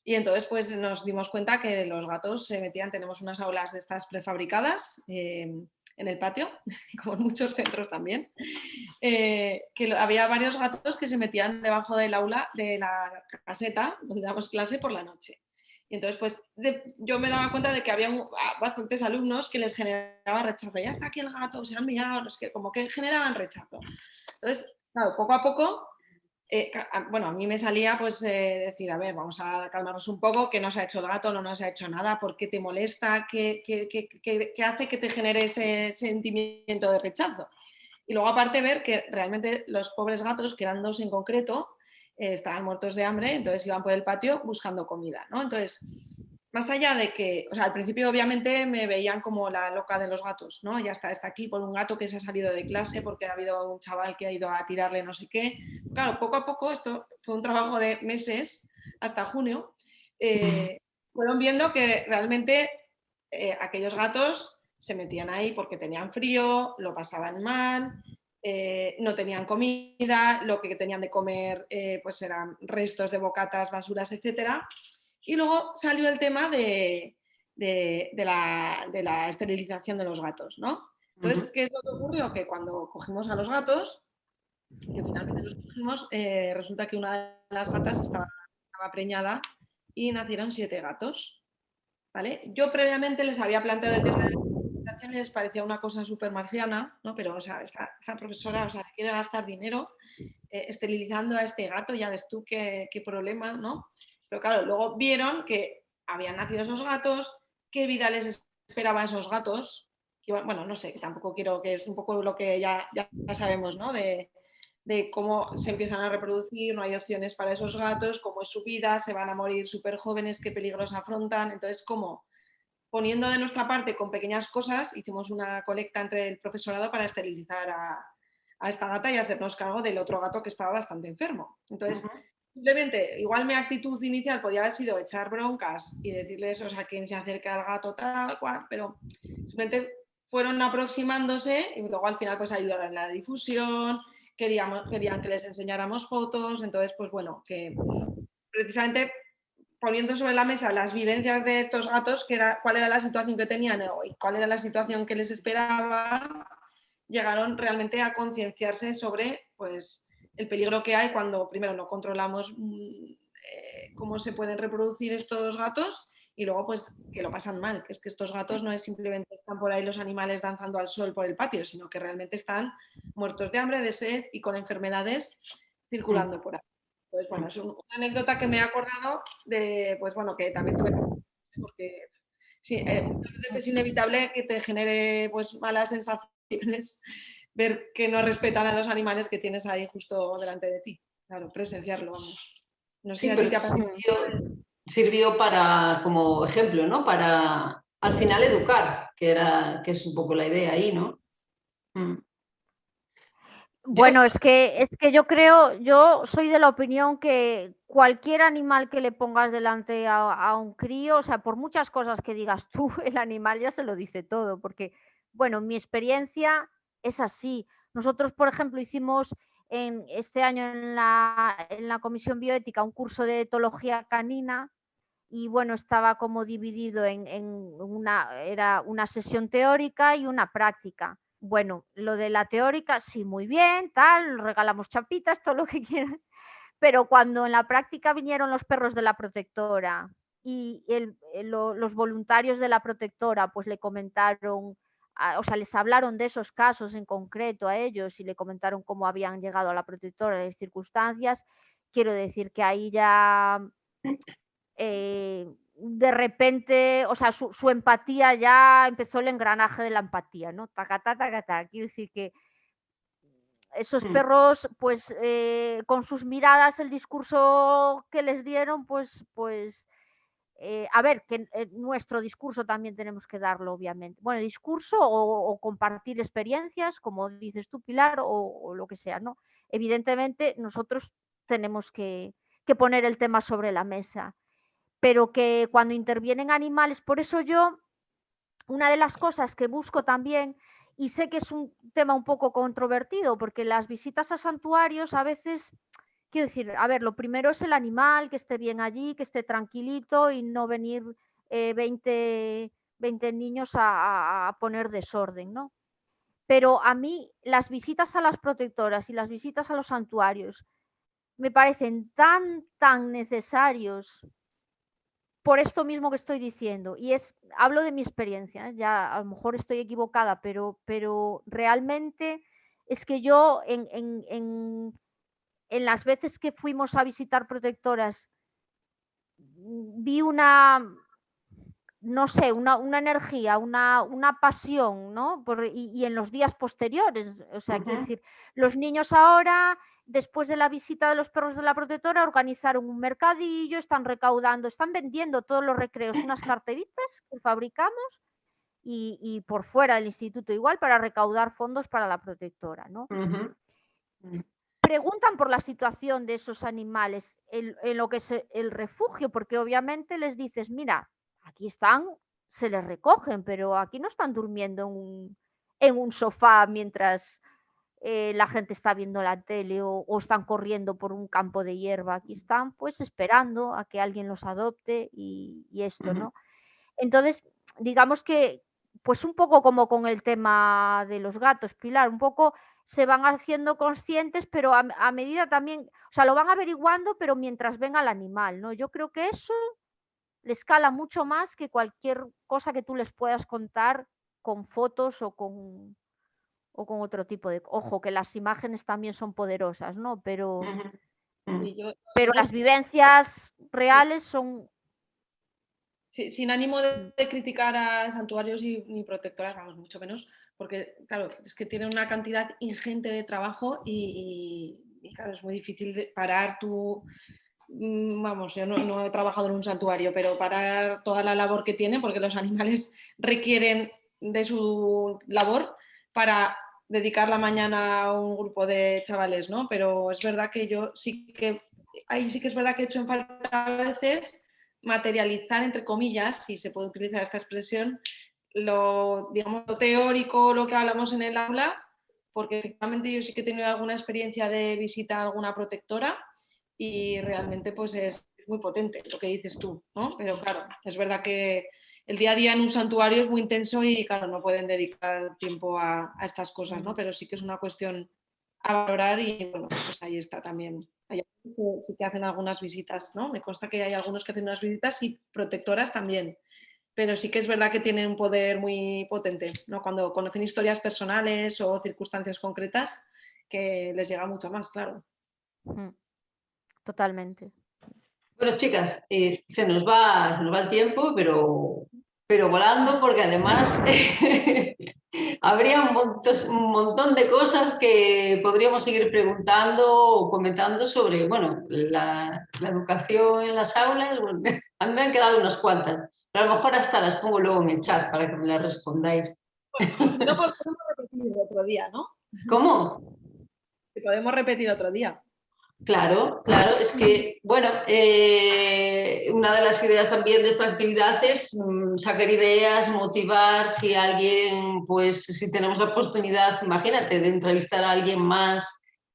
y entonces pues nos dimos cuenta que los gatos se metían, tenemos unas aulas de estas prefabricadas en el patio, como en muchos centros también, que había varios gatos que se metían debajo del aula de la caseta donde damos clase por la noche. Y entonces, pues yo me daba cuenta de que había bastantes alumnos que les generaba rechazo. Ya está aquí el gato, se han mirado, no sé qué, como que generaban rechazo. Entonces, claro, poco a poco, bueno, a mí me salía pues decir, a ver, vamos a calmarnos un poco, que no se ha hecho el gato, no nos ha hecho nada, ¿por qué te molesta? ¿Qué hace que te genere ese sentimiento de rechazo? Y luego aparte ver que realmente los pobres gatos, que eran 2 en concreto, estaban muertos de hambre, entonces iban por el patio buscando comida, ¿no? Entonces, más allá de que, o sea, al principio obviamente me veían como la loca de los gatos, ¿no? Ya está aquí por un gato que se ha salido de clase porque ha habido un chaval que ha ido a tirarle no sé qué. Claro, poco a poco, esto fue un trabajo de meses, hasta junio, fueron viendo que realmente aquellos gatos se metían ahí porque tenían frío, lo pasaban mal, no tenían comida, lo que tenían de comer pues eran restos de bocatas, basuras, etcétera. Y luego salió el tema de la esterilización de los gatos, ¿no? Entonces, ¿qué es lo que ocurrió? Que cuando cogimos a los gatos, que finalmente los cogimos, resulta que una de las gatas estaba preñada y nacieron 7 gatos, ¿vale? Yo previamente les había planteado el tema de la esterilización y les parecía una cosa súper marciana, ¿no? Pero, o sea, esta profesora, o sea, quiere gastar dinero esterilizando a este gato, ya ves tú qué problema, ¿no? Pero claro, luego vieron que habían nacido esos gatos, qué vida les esperaba a esos gatos. Y bueno, no sé, tampoco quiero, que es un poco lo que ya sabemos, ¿no? De cómo se empiezan a reproducir, no hay opciones para esos gatos, cómo es su vida, se van a morir súper jóvenes, qué peligros afrontan. Entonces, como poniendo de nuestra parte con pequeñas cosas, hicimos una colecta entre el profesorado para esterilizar a esta gata y hacernos cargo del otro gato que estaba bastante enfermo. Entonces, simplemente, igual mi actitud inicial podía haber sido echar broncas y decirles, o sea, quién se acerca al gato tal cual, pero simplemente fueron aproximándose y luego al final pues ayudaron en la difusión, querían que les enseñáramos fotos, entonces pues bueno, que precisamente poniendo sobre la mesa las vivencias de estos gatos, cuál era la situación que tenían y cuál era la situación que les esperaba, llegaron realmente a concienciarse sobre pues, el peligro que hay cuando primero no controlamos cómo se pueden reproducir estos gatos y luego pues que lo pasan mal, que es que estos gatos no es simplemente están por ahí los animales danzando al sol por el patio, sino que realmente están muertos de hambre, de sed y con enfermedades circulando por ahí. Pues bueno, es una anécdota que me he acordado de, pues bueno, que también tuve, porque sí, muchas veces es inevitable que te genere pues malas sensaciones ver que no respetan a los animales que tienes ahí justo delante de ti. Claro, presenciarlo, vamos. No sé si Sí, a ti pero te ha pasado. sirvió para, como ejemplo, ¿no? Para al final educar, que es un poco la idea ahí, ¿no? Bueno, es que yo soy de la opinión que cualquier animal que le pongas delante a un crío, o sea, por muchas cosas que digas tú, el animal ya se lo dice todo, porque, bueno, mi experiencia es así. Nosotros, por ejemplo, hicimos este año en la Comisión Bioética un curso de etología canina y, bueno, estaba como dividido era una sesión teórica y una práctica. Bueno, lo de la teórica, sí, muy bien, tal, regalamos chapitas, todo lo que quieran, pero cuando en la práctica vinieron los perros de la protectora y los voluntarios de la protectora, pues le comentaron, o sea, les hablaron de esos casos en concreto a ellos y le comentaron cómo habían llegado a la protectora, las circunstancias, quiero decir que ahí ya de repente, o sea, su empatía ya empezó el engranaje de la empatía, ¿no? Tacatá, tacatá. Quiero decir que esos perros, pues con sus miradas, el discurso que les dieron, pues a ver, que nuestro discurso también tenemos que darlo, obviamente. Bueno, discurso o compartir experiencias, como dices tú, Pilar, o lo que sea, ¿no? Evidentemente, nosotros tenemos que poner el tema sobre la mesa. pero que cuando intervienen animales, por eso yo, una de las cosas que busco también, y sé que es un tema un poco controvertido, porque las visitas a santuarios a veces, quiero decir, a ver, lo primero es el animal, que esté bien allí, que esté tranquilito y no venir 20 niños a poner desorden, ¿no? Pero a mí las visitas a las protectoras y las visitas a los santuarios me parecen tan necesarios por esto mismo que estoy diciendo. Y hablo de mi experiencia, ya a lo mejor estoy equivocada, pero realmente es que yo en las veces que fuimos a visitar protectoras vi no sé, una energía, una pasión, ¿no? Y en los días posteriores, o sea, quiero decir, los niños ahora, después de la visita de los perros de la protectora, organizaron un mercadillo, están recaudando, están vendiendo todos los recreos unas carteritas que fabricamos y por fuera del instituto igual para recaudar fondos para la protectora, ¿no? Preguntan por la situación de esos animales en lo que es el refugio, porque obviamente les dices, mira, aquí están, se les recogen, pero aquí no están durmiendo en un sofá mientras la gente está viendo la tele o están corriendo por un campo de hierba. Aquí están pues esperando a que alguien los adopte y esto, ¿no? Entonces, digamos que, pues un poco como con el tema de los gatos, Pilar, un poco se van haciendo conscientes, pero a medida también, o sea, lo van averiguando, pero mientras ven al animal, ¿no? Yo creo que eso les cala mucho más que cualquier cosa que tú les puedas contar con fotos o con otro tipo de... Ojo, que las imágenes también son poderosas, ¿no? Pero las vivencias reales son... Sí, sin ánimo de criticar a santuarios ni protectoras, vamos, mucho menos, porque, claro, es que tienen una cantidad ingente de trabajo y claro, es muy difícil parar tu... Vamos, yo no he trabajado en un santuario, pero parar toda la labor que tienen, porque los animales requieren de su labor para dedicar la mañana a un grupo de chavales, ¿no? Pero es verdad que ahí sí que es verdad que he hecho en falta a veces materializar, entre comillas, si se puede utilizar esta expresión, digamos, lo teórico, lo que hablamos en el aula, porque efectivamente yo sí que he tenido alguna experiencia de visita a alguna protectora y realmente pues es muy potente lo que dices tú, ¿no? Pero claro, es verdad que el día a día en un santuario es muy intenso y claro, no pueden dedicar tiempo a estas cosas, ¿no? Pero sí que es una cuestión a valorar y bueno, pues ahí está también. Sí que hacen algunas visitas, ¿no? Me consta que hay algunos que hacen unas visitas y protectoras también, pero sí que es verdad que tienen un poder muy potente, ¿no? Cuando conocen historias personales o circunstancias concretas que les llega mucho más, claro. Totalmente. Bueno, chicas, se nos va el tiempo, pero volando, porque además habría un montón de cosas que podríamos seguir preguntando o comentando sobre, bueno, la educación en las aulas. Bueno, a mí me han quedado unas cuantas, pero a lo mejor hasta las pongo luego en el chat para que me las respondáis. Si no, podemos repetir otro día, ¿no? ¿Cómo? Que podemos repetir otro día. Claro, es que, bueno, una de las ideas también de esta actividad es sacar ideas, motivar, si alguien, pues si tenemos la oportunidad, imagínate, de entrevistar a alguien más,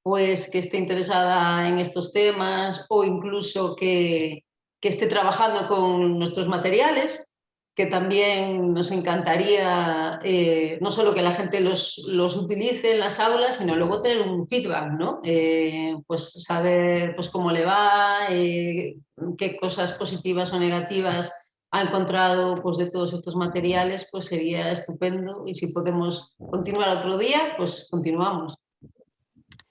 pues que esté interesada en estos temas o incluso que esté trabajando con nuestros materiales, que también nos encantaría no solo que la gente los utilice en las aulas, sino luego tener un feedback, ¿no? Pues saber pues, cómo le va, qué cosas positivas o negativas ha encontrado pues, de todos estos materiales, pues sería estupendo. Y si podemos continuar otro día, pues continuamos.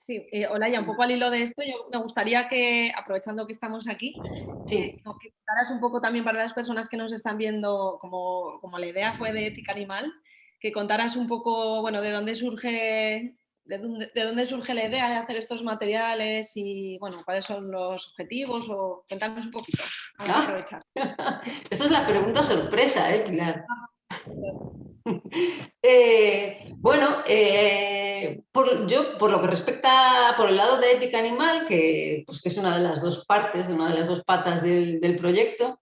Sí, Olaya, un poco al hilo de esto, yo me gustaría que, aprovechando que estamos aquí, sí. que contaras un poco también para las personas que nos están viendo, como la idea fue de Ética Animal, que contaras un poco, bueno, de dónde surge la idea de hacer estos materiales y, bueno, cuáles son los objetivos, o contarnos un poquito. Vamos a aprovechar. Esta es la pregunta sorpresa, Pilar. Bueno, yo por lo que respecta por el lado de ética animal, que es una de las dos partes, una de las dos patas del proyecto,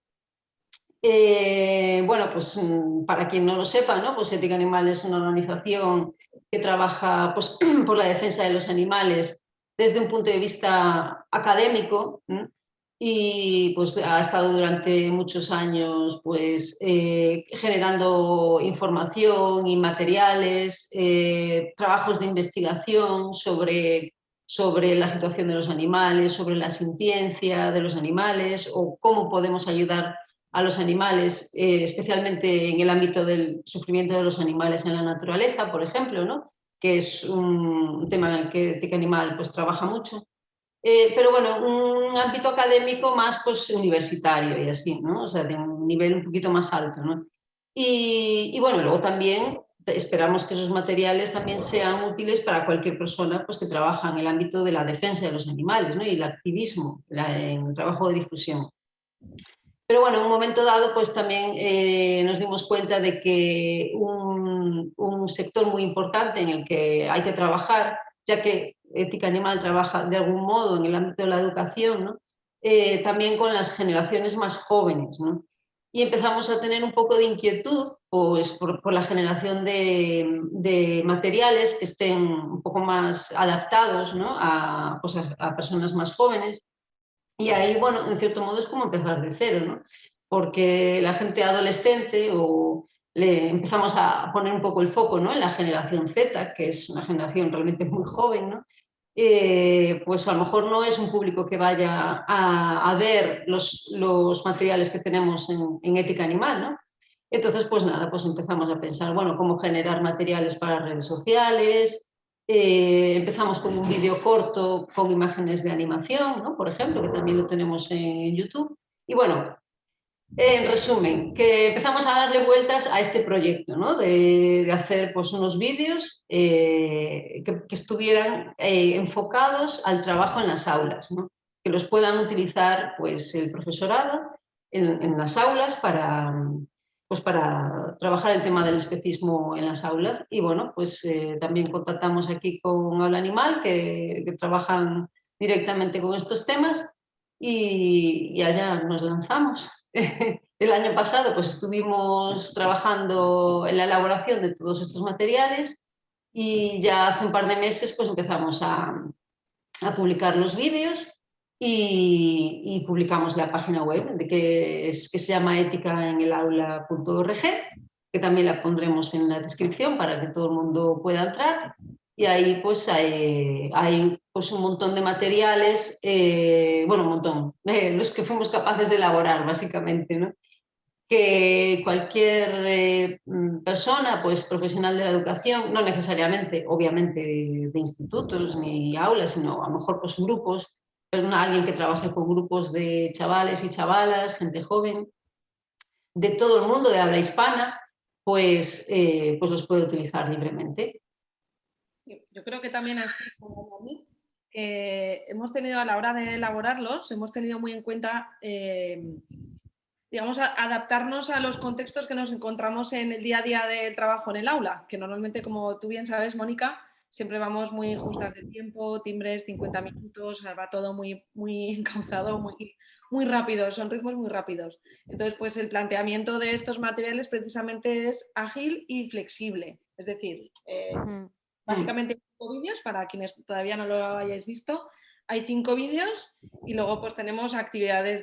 Bueno, pues para quien no lo sepa, ¿no? Pues Ética Animal es una organización que trabaja pues, por la defensa de los animales desde un punto de vista académico, ¿no? Y pues ha estado durante muchos años pues, generando información y materiales, trabajos de investigación sobre la situación de los animales, sobre la sintiencia de los animales o cómo podemos ayudar a los animales, especialmente en el ámbito del sufrimiento de los animales en la naturaleza, por ejemplo, ¿no? Que es un tema en el que Ética Animal pues, trabaja mucho. Pero bueno, un ámbito académico más pues, universitario y así, ¿no? O sea, de un nivel un poquito más alto, ¿no? Y bueno, luego también esperamos que esos materiales también sean útiles para cualquier persona pues, que trabaja en el ámbito de la defensa de los animales, ¿no? Y el activismo, en el trabajo de difusión. Pero bueno, en un momento dado pues también nos dimos cuenta de que un sector muy importante en el que hay que trabajar, ya que Ética Animal trabaja de algún modo en el ámbito de la educación, ¿no? También con las generaciones más jóvenes, ¿no? Y empezamos a tener un poco de inquietud pues, por la generación de materiales que estén un poco más adaptados, ¿no? Pues a personas más jóvenes. Y ahí, bueno, en cierto modo es como empezar de cero, ¿no? Porque la gente adolescente o empezamos a poner un poco el foco, ¿no? En la generación Z, que es una generación realmente muy joven, ¿no? Pues a lo mejor no es un público que vaya a ver los materiales que tenemos en Ética Animal, ¿no? Entonces, pues nada, pues empezamos a pensar, bueno, cómo generar materiales para redes sociales. Empezamos con un vídeo corto con imágenes de animación, ¿no? Por ejemplo, que también lo tenemos en YouTube. Y bueno, en resumen, que empezamos a darle vueltas a este proyecto, ¿no? De hacer pues, unos vídeos que estuvieran enfocados al trabajo en las aulas, ¿no? Que los puedan utilizar pues, el profesorado en las aulas pues, para trabajar el tema del especismo en las aulas. Y bueno, pues también contactamos aquí con Habla Animal, que trabajan directamente con estos temas y allá nos lanzamos. El año pasado pues estuvimos trabajando en la elaboración de todos estos materiales y ya hace un par de meses pues empezamos a publicar los vídeos y publicamos la página web que se llama eticaenelaula.org, que también la pondremos en la descripción para que todo el mundo pueda entrar. Y ahí pues hay pues, un montón de materiales, bueno, un montón, los que fuimos capaces de elaborar básicamente, ¿no? Que cualquier persona, pues profesional de la educación, no necesariamente, obviamente, de institutos ni aulas, sino a lo mejor pues grupos, alguien que trabaje con grupos de chavales y chavalas, gente joven, de todo el mundo de habla hispana, pues los puede utilizar libremente. Yo creo que también así como a mí, que hemos tenido a la hora de elaborarlos, hemos tenido muy en cuenta, digamos, adaptarnos a los contextos que nos encontramos en el día a día del trabajo en el aula, que normalmente, como tú bien sabes, Mónica, siempre vamos muy justas de tiempo, timbres, 50 minutos, va todo muy, muy encauzado, muy rápido, son ritmos muy rápidos. Entonces, pues el planteamiento de estos materiales precisamente es ágil y flexible, es decir, básicamente 5 vídeos, para quienes todavía no lo hayáis visto, hay 5 vídeos y luego pues tenemos actividades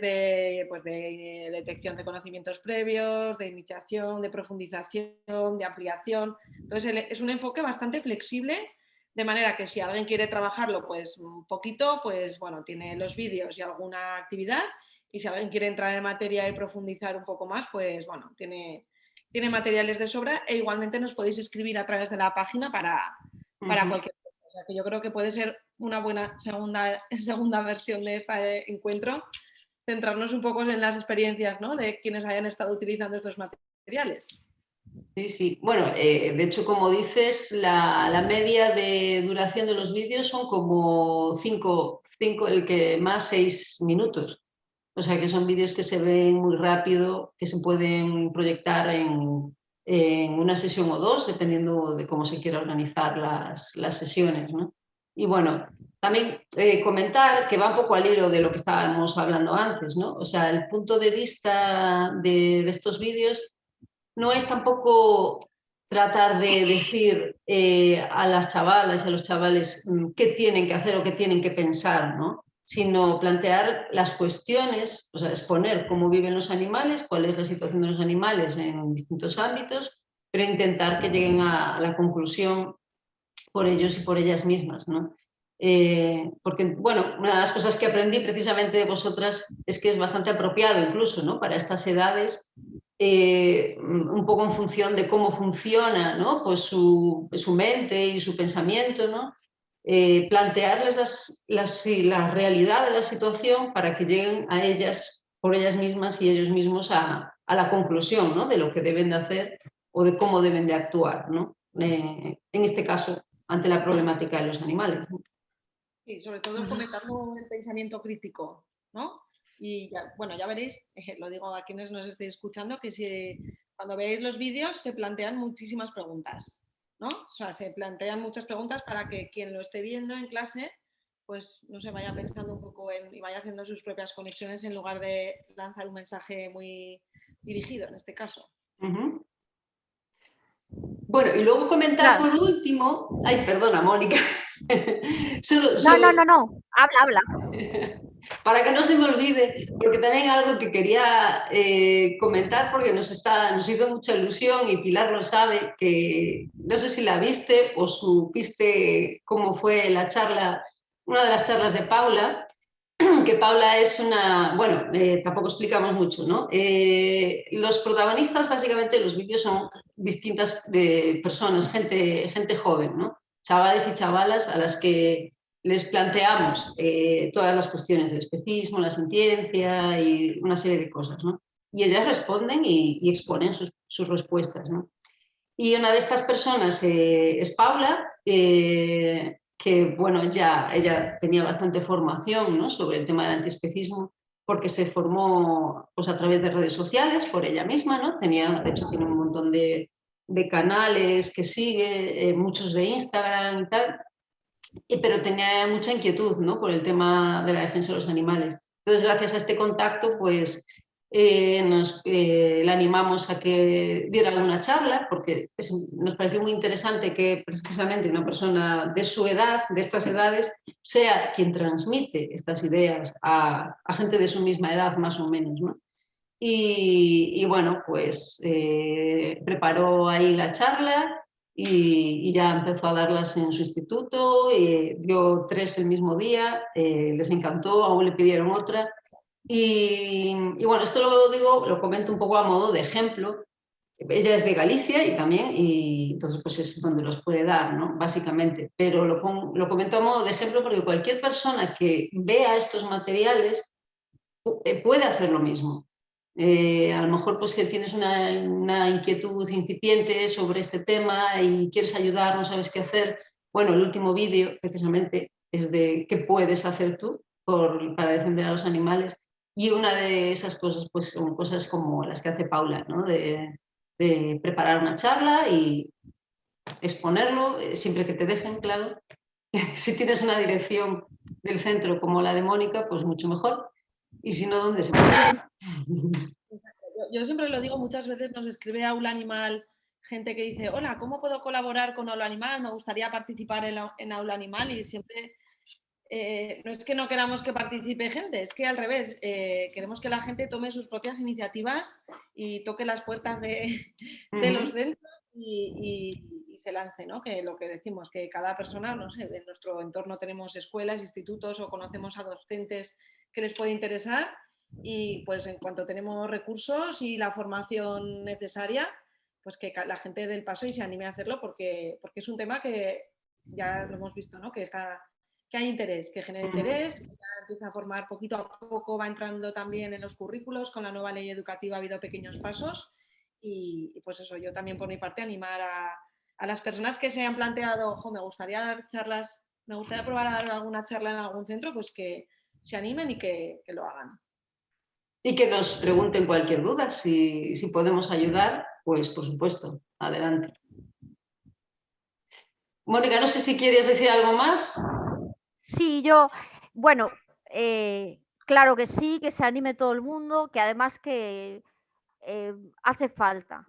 pues, de detección de conocimientos previos, de iniciación, de profundización, de ampliación. Entonces es un enfoque bastante flexible, de manera que si alguien quiere trabajarlo pues un poquito, pues bueno, tiene los vídeos y alguna actividad, y si alguien quiere entrar en materia y profundizar un poco más, pues bueno, tiene materiales de sobra, e igualmente nos podéis escribir a través de la página para cualquier cosa. O sea, que yo creo que puede ser una buena segunda versión de este encuentro, centrarnos un poco en las experiencias, ¿no?, de quienes hayan estado utilizando estos materiales. Sí, sí. Bueno, de hecho, como dices, la media de duración de los vídeos son como 5, el que más 6 minutos. O sea, que son vídeos que se ven muy rápido, que se pueden proyectar en una sesión o dos, dependiendo de cómo se quiera organizar las sesiones, ¿no? Y bueno, también comentar que va un poco al hilo de lo que estábamos hablando antes, ¿no? O sea, el punto de vista de estos vídeos no es tampoco tratar de decir a las chavalas y a los chavales qué tienen que hacer o qué tienen que pensar, ¿no? Sino plantear las cuestiones, o sea, exponer cómo viven los animales, cuál es la situación de los animales en distintos ámbitos, pero intentar que lleguen a la conclusión por ellos y por ellas mismas, ¿no? Porque, bueno, una de las cosas que aprendí precisamente de vosotras es que es bastante apropiado incluso, ¿no? Para estas edades, un poco en función de cómo funciona, ¿no? Pues su mente y su pensamiento, ¿no? Plantearles la realidad de la situación para que lleguen a ellas, por ellas mismas y ellos mismos a la conclusión, ¿no? De lo que deben de hacer o de cómo deben de actuar, ¿no? En este caso, ante la problemática de los animales, ¿no? Sí, sobre todo fomentando el pensamiento crítico, ¿no? Y ya, bueno, ya veréis, lo digo a quienes nos estéis escuchando, que cuando veáis los vídeos se plantean muchísimas preguntas, ¿no? O sea, se plantean muchas preguntas para que quien lo esté viendo en clase, pues no se vaya pensando un poco y vaya haciendo sus propias conexiones en lugar de lanzar un mensaje muy dirigido en este caso. Bueno, y luego comentar por último, ay, perdona, Mónica. No, habla. Para que no se me olvide, porque también algo que quería comentar, porque nos hizo mucha ilusión y Pilar lo sabe, que no sé si la viste o supiste cómo fue la charla, una de las charlas de Paula, que Paula es una, bueno, tampoco explicamos mucho, ¿no? Los protagonistas básicamente de los vídeos son distintas personas, gente joven, ¿no? Chavales y chavalas a las que les planteamos todas las cuestiones del especismo, la sentiencia y una serie de cosas, ¿no? Y ellas responden y exponen sus respuestas, ¿no? Y una de estas personas es Paula, que bueno, ella tenía bastante formación, ¿no? Sobre el tema del antiespecismo, porque se formó pues, a través de redes sociales por ella misma, ¿no? De hecho, tiene un montón de canales que sigue, muchos de Instagram y tal, pero tenía mucha inquietud, ¿no? Por el tema de la defensa de los animales. Entonces, gracias a este contacto, pues la animamos a que diera una charla, porque nos pareció muy interesante que precisamente una persona de su edad, de estas edades, sea quien transmite estas ideas a gente de su misma edad, más o menos, ¿no? Y bueno, pues preparó ahí la charla y ya empezó a darlas en su instituto, dio 3 el mismo día, les encantó, aún le pidieron otra. Y bueno, esto lo comento un poco a modo de ejemplo. Ella es de Galicia y entonces pues es donde los puede dar, ¿no? Básicamente. Pero lo comento a modo de ejemplo porque cualquier persona que vea estos materiales puede hacer lo mismo. A lo mejor pues que tienes una inquietud incipiente sobre este tema y quieres ayudar, no sabes qué hacer. Bueno, el último vídeo precisamente es de qué puedes hacer tú para defender a los animales. Y una de esas cosas pues son cosas como las que hace Paula, ¿no? De preparar una charla y exponerlo, siempre que te dejen, claro. Si tienes una dirección del centro como la de Mónica, pues mucho mejor. Y si no, ¿dónde se puede? Yo siempre lo digo, muchas veces nos escribe Aula Animal gente que dice, hola, ¿cómo puedo colaborar con Aula Animal? Me gustaría participar en Aula Animal y siempre, no es que no queramos que participe gente, es que al revés, queremos que la gente tome sus propias iniciativas y toque las puertas de los centros y se lance, ¿no? Que lo que decimos, que cada persona, no sé, en nuestro entorno tenemos escuelas, institutos o conocemos a docentes que les puede interesar y pues en cuanto tenemos recursos y la formación necesaria, pues que la gente dé el paso y se anime a hacerlo porque es un tema que ya lo hemos visto, ¿no? Que hay interés, que genera interés, que ya empieza a formar poquito a poco, va entrando también en los currículos, con la nueva ley educativa ha habido pequeños pasos y pues eso, yo también por mi parte animar a las personas que se han planteado, ojo, me gustaría dar charlas, me gustaría probar a dar alguna charla en algún centro, pues que se animen y que lo hagan. Y que nos pregunten cualquier duda, si podemos ayudar, pues por supuesto, adelante. Mónica, no sé si quieres decir algo más. Sí, bueno, claro que sí, que se anime todo el mundo, que además que hace falta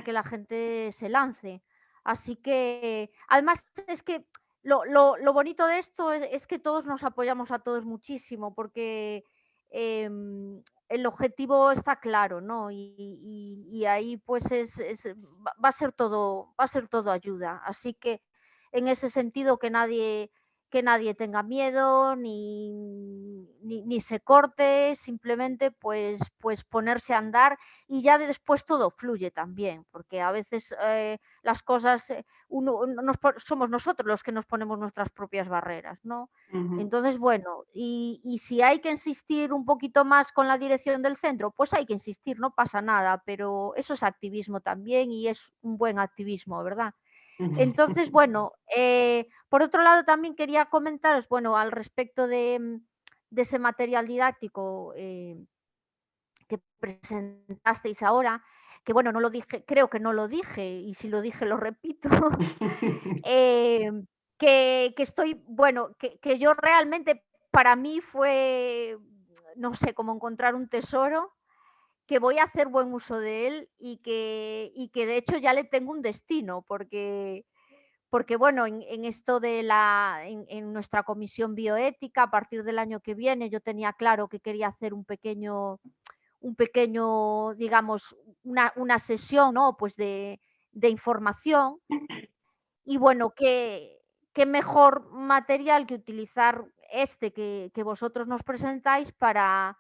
que la gente se lance. Así que, además, es que lo bonito de esto es que todos nos apoyamos a todos muchísimo, porque el objetivo está claro, ¿no? Y ahí pues va a ser todo ayuda. Así que en ese sentido que nadie tenga miedo ni se corte, simplemente pues ponerse a andar y ya después todo fluye también, porque a veces las cosas, somos nosotros los que nos ponemos nuestras propias barreras, ¿no? Entonces, bueno, y si hay que insistir un poquito más con la dirección del centro, pues hay que insistir, no pasa nada, pero eso es activismo también y es un buen activismo, ¿verdad? Entonces, bueno, por otro lado también quería comentaros, bueno, al respecto de ese material didáctico que presentasteis ahora, que bueno, no lo dije, creo que no lo dije, y si lo dije lo repito, que estoy, bueno, que yo realmente para mí fue, no sé, como encontrar un tesoro, que voy a hacer buen uso de él y que de hecho ya le tengo un destino, porque bueno, en esto en nuestra comisión bioética, a partir del año que viene, yo tenía claro que quería hacer un pequeño, digamos, una sesión, ¿no? Pues de información. Y bueno, qué mejor material que utilizar este que vosotros nos presentáis para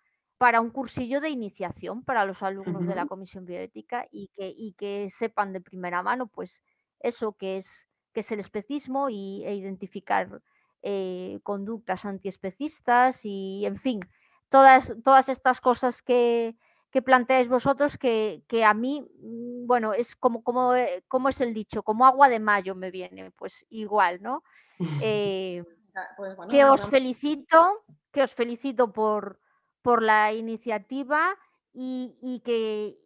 un cursillo de iniciación para los alumnos de la Comisión Bioética y que sepan de primera mano, pues eso que es el especismo e identificar conductas antiespecistas y, en fin, todas estas cosas que planteáis vosotros que a mí, bueno, es como es el dicho, como agua de mayo me viene, pues igual, ¿no? Pues bueno, Que os felicito por la iniciativa y que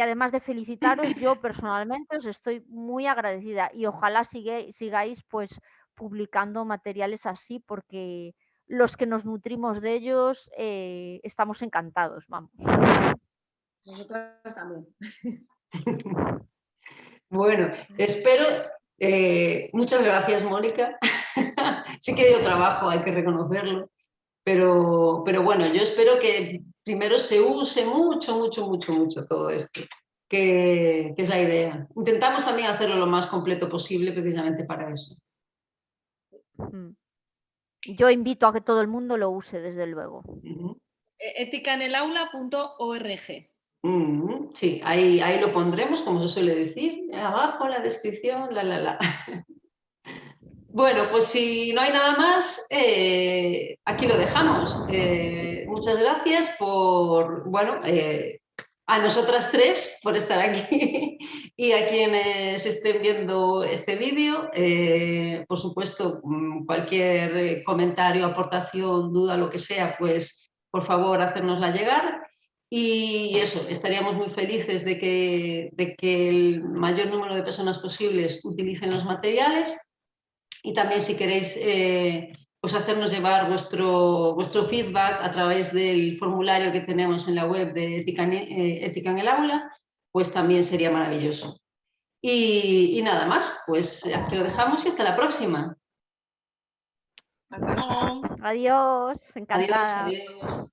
además de felicitaros, yo personalmente os estoy muy agradecida y ojalá sigáis pues publicando materiales así porque los que nos nutrimos de ellos estamos encantados, vamos. nosotras también. Bueno, espero. Muchas gracias, Mónica. Sí que dio trabajo, hay que reconocerlo. Pero bueno, yo espero que primero se use mucho todo esto, que es la idea. Intentamos también hacerlo lo más completo posible precisamente para eso. Yo invito a que todo el mundo lo use, desde luego. Eticanelaula.org. Sí, ahí lo pondremos, como se suele decir, abajo en la descripción, Bueno, pues si no hay nada más, aquí lo dejamos. Muchas gracias a nosotras tres por estar aquí y a quienes estén viendo este vídeo. Por supuesto, cualquier comentario, aportación, duda, lo que sea, pues por favor, hacérnosla llegar. Y eso, estaríamos muy felices de que el mayor número de personas posibles utilicen los materiales. Y también si queréis pues hacernos llevar vuestro feedback a través del formulario que tenemos en la web de Ética en el Aula, pues también sería maravilloso. Y nada más, pues aquí lo dejamos y hasta la próxima. Hasta luego. Adiós, encantada. Adiós.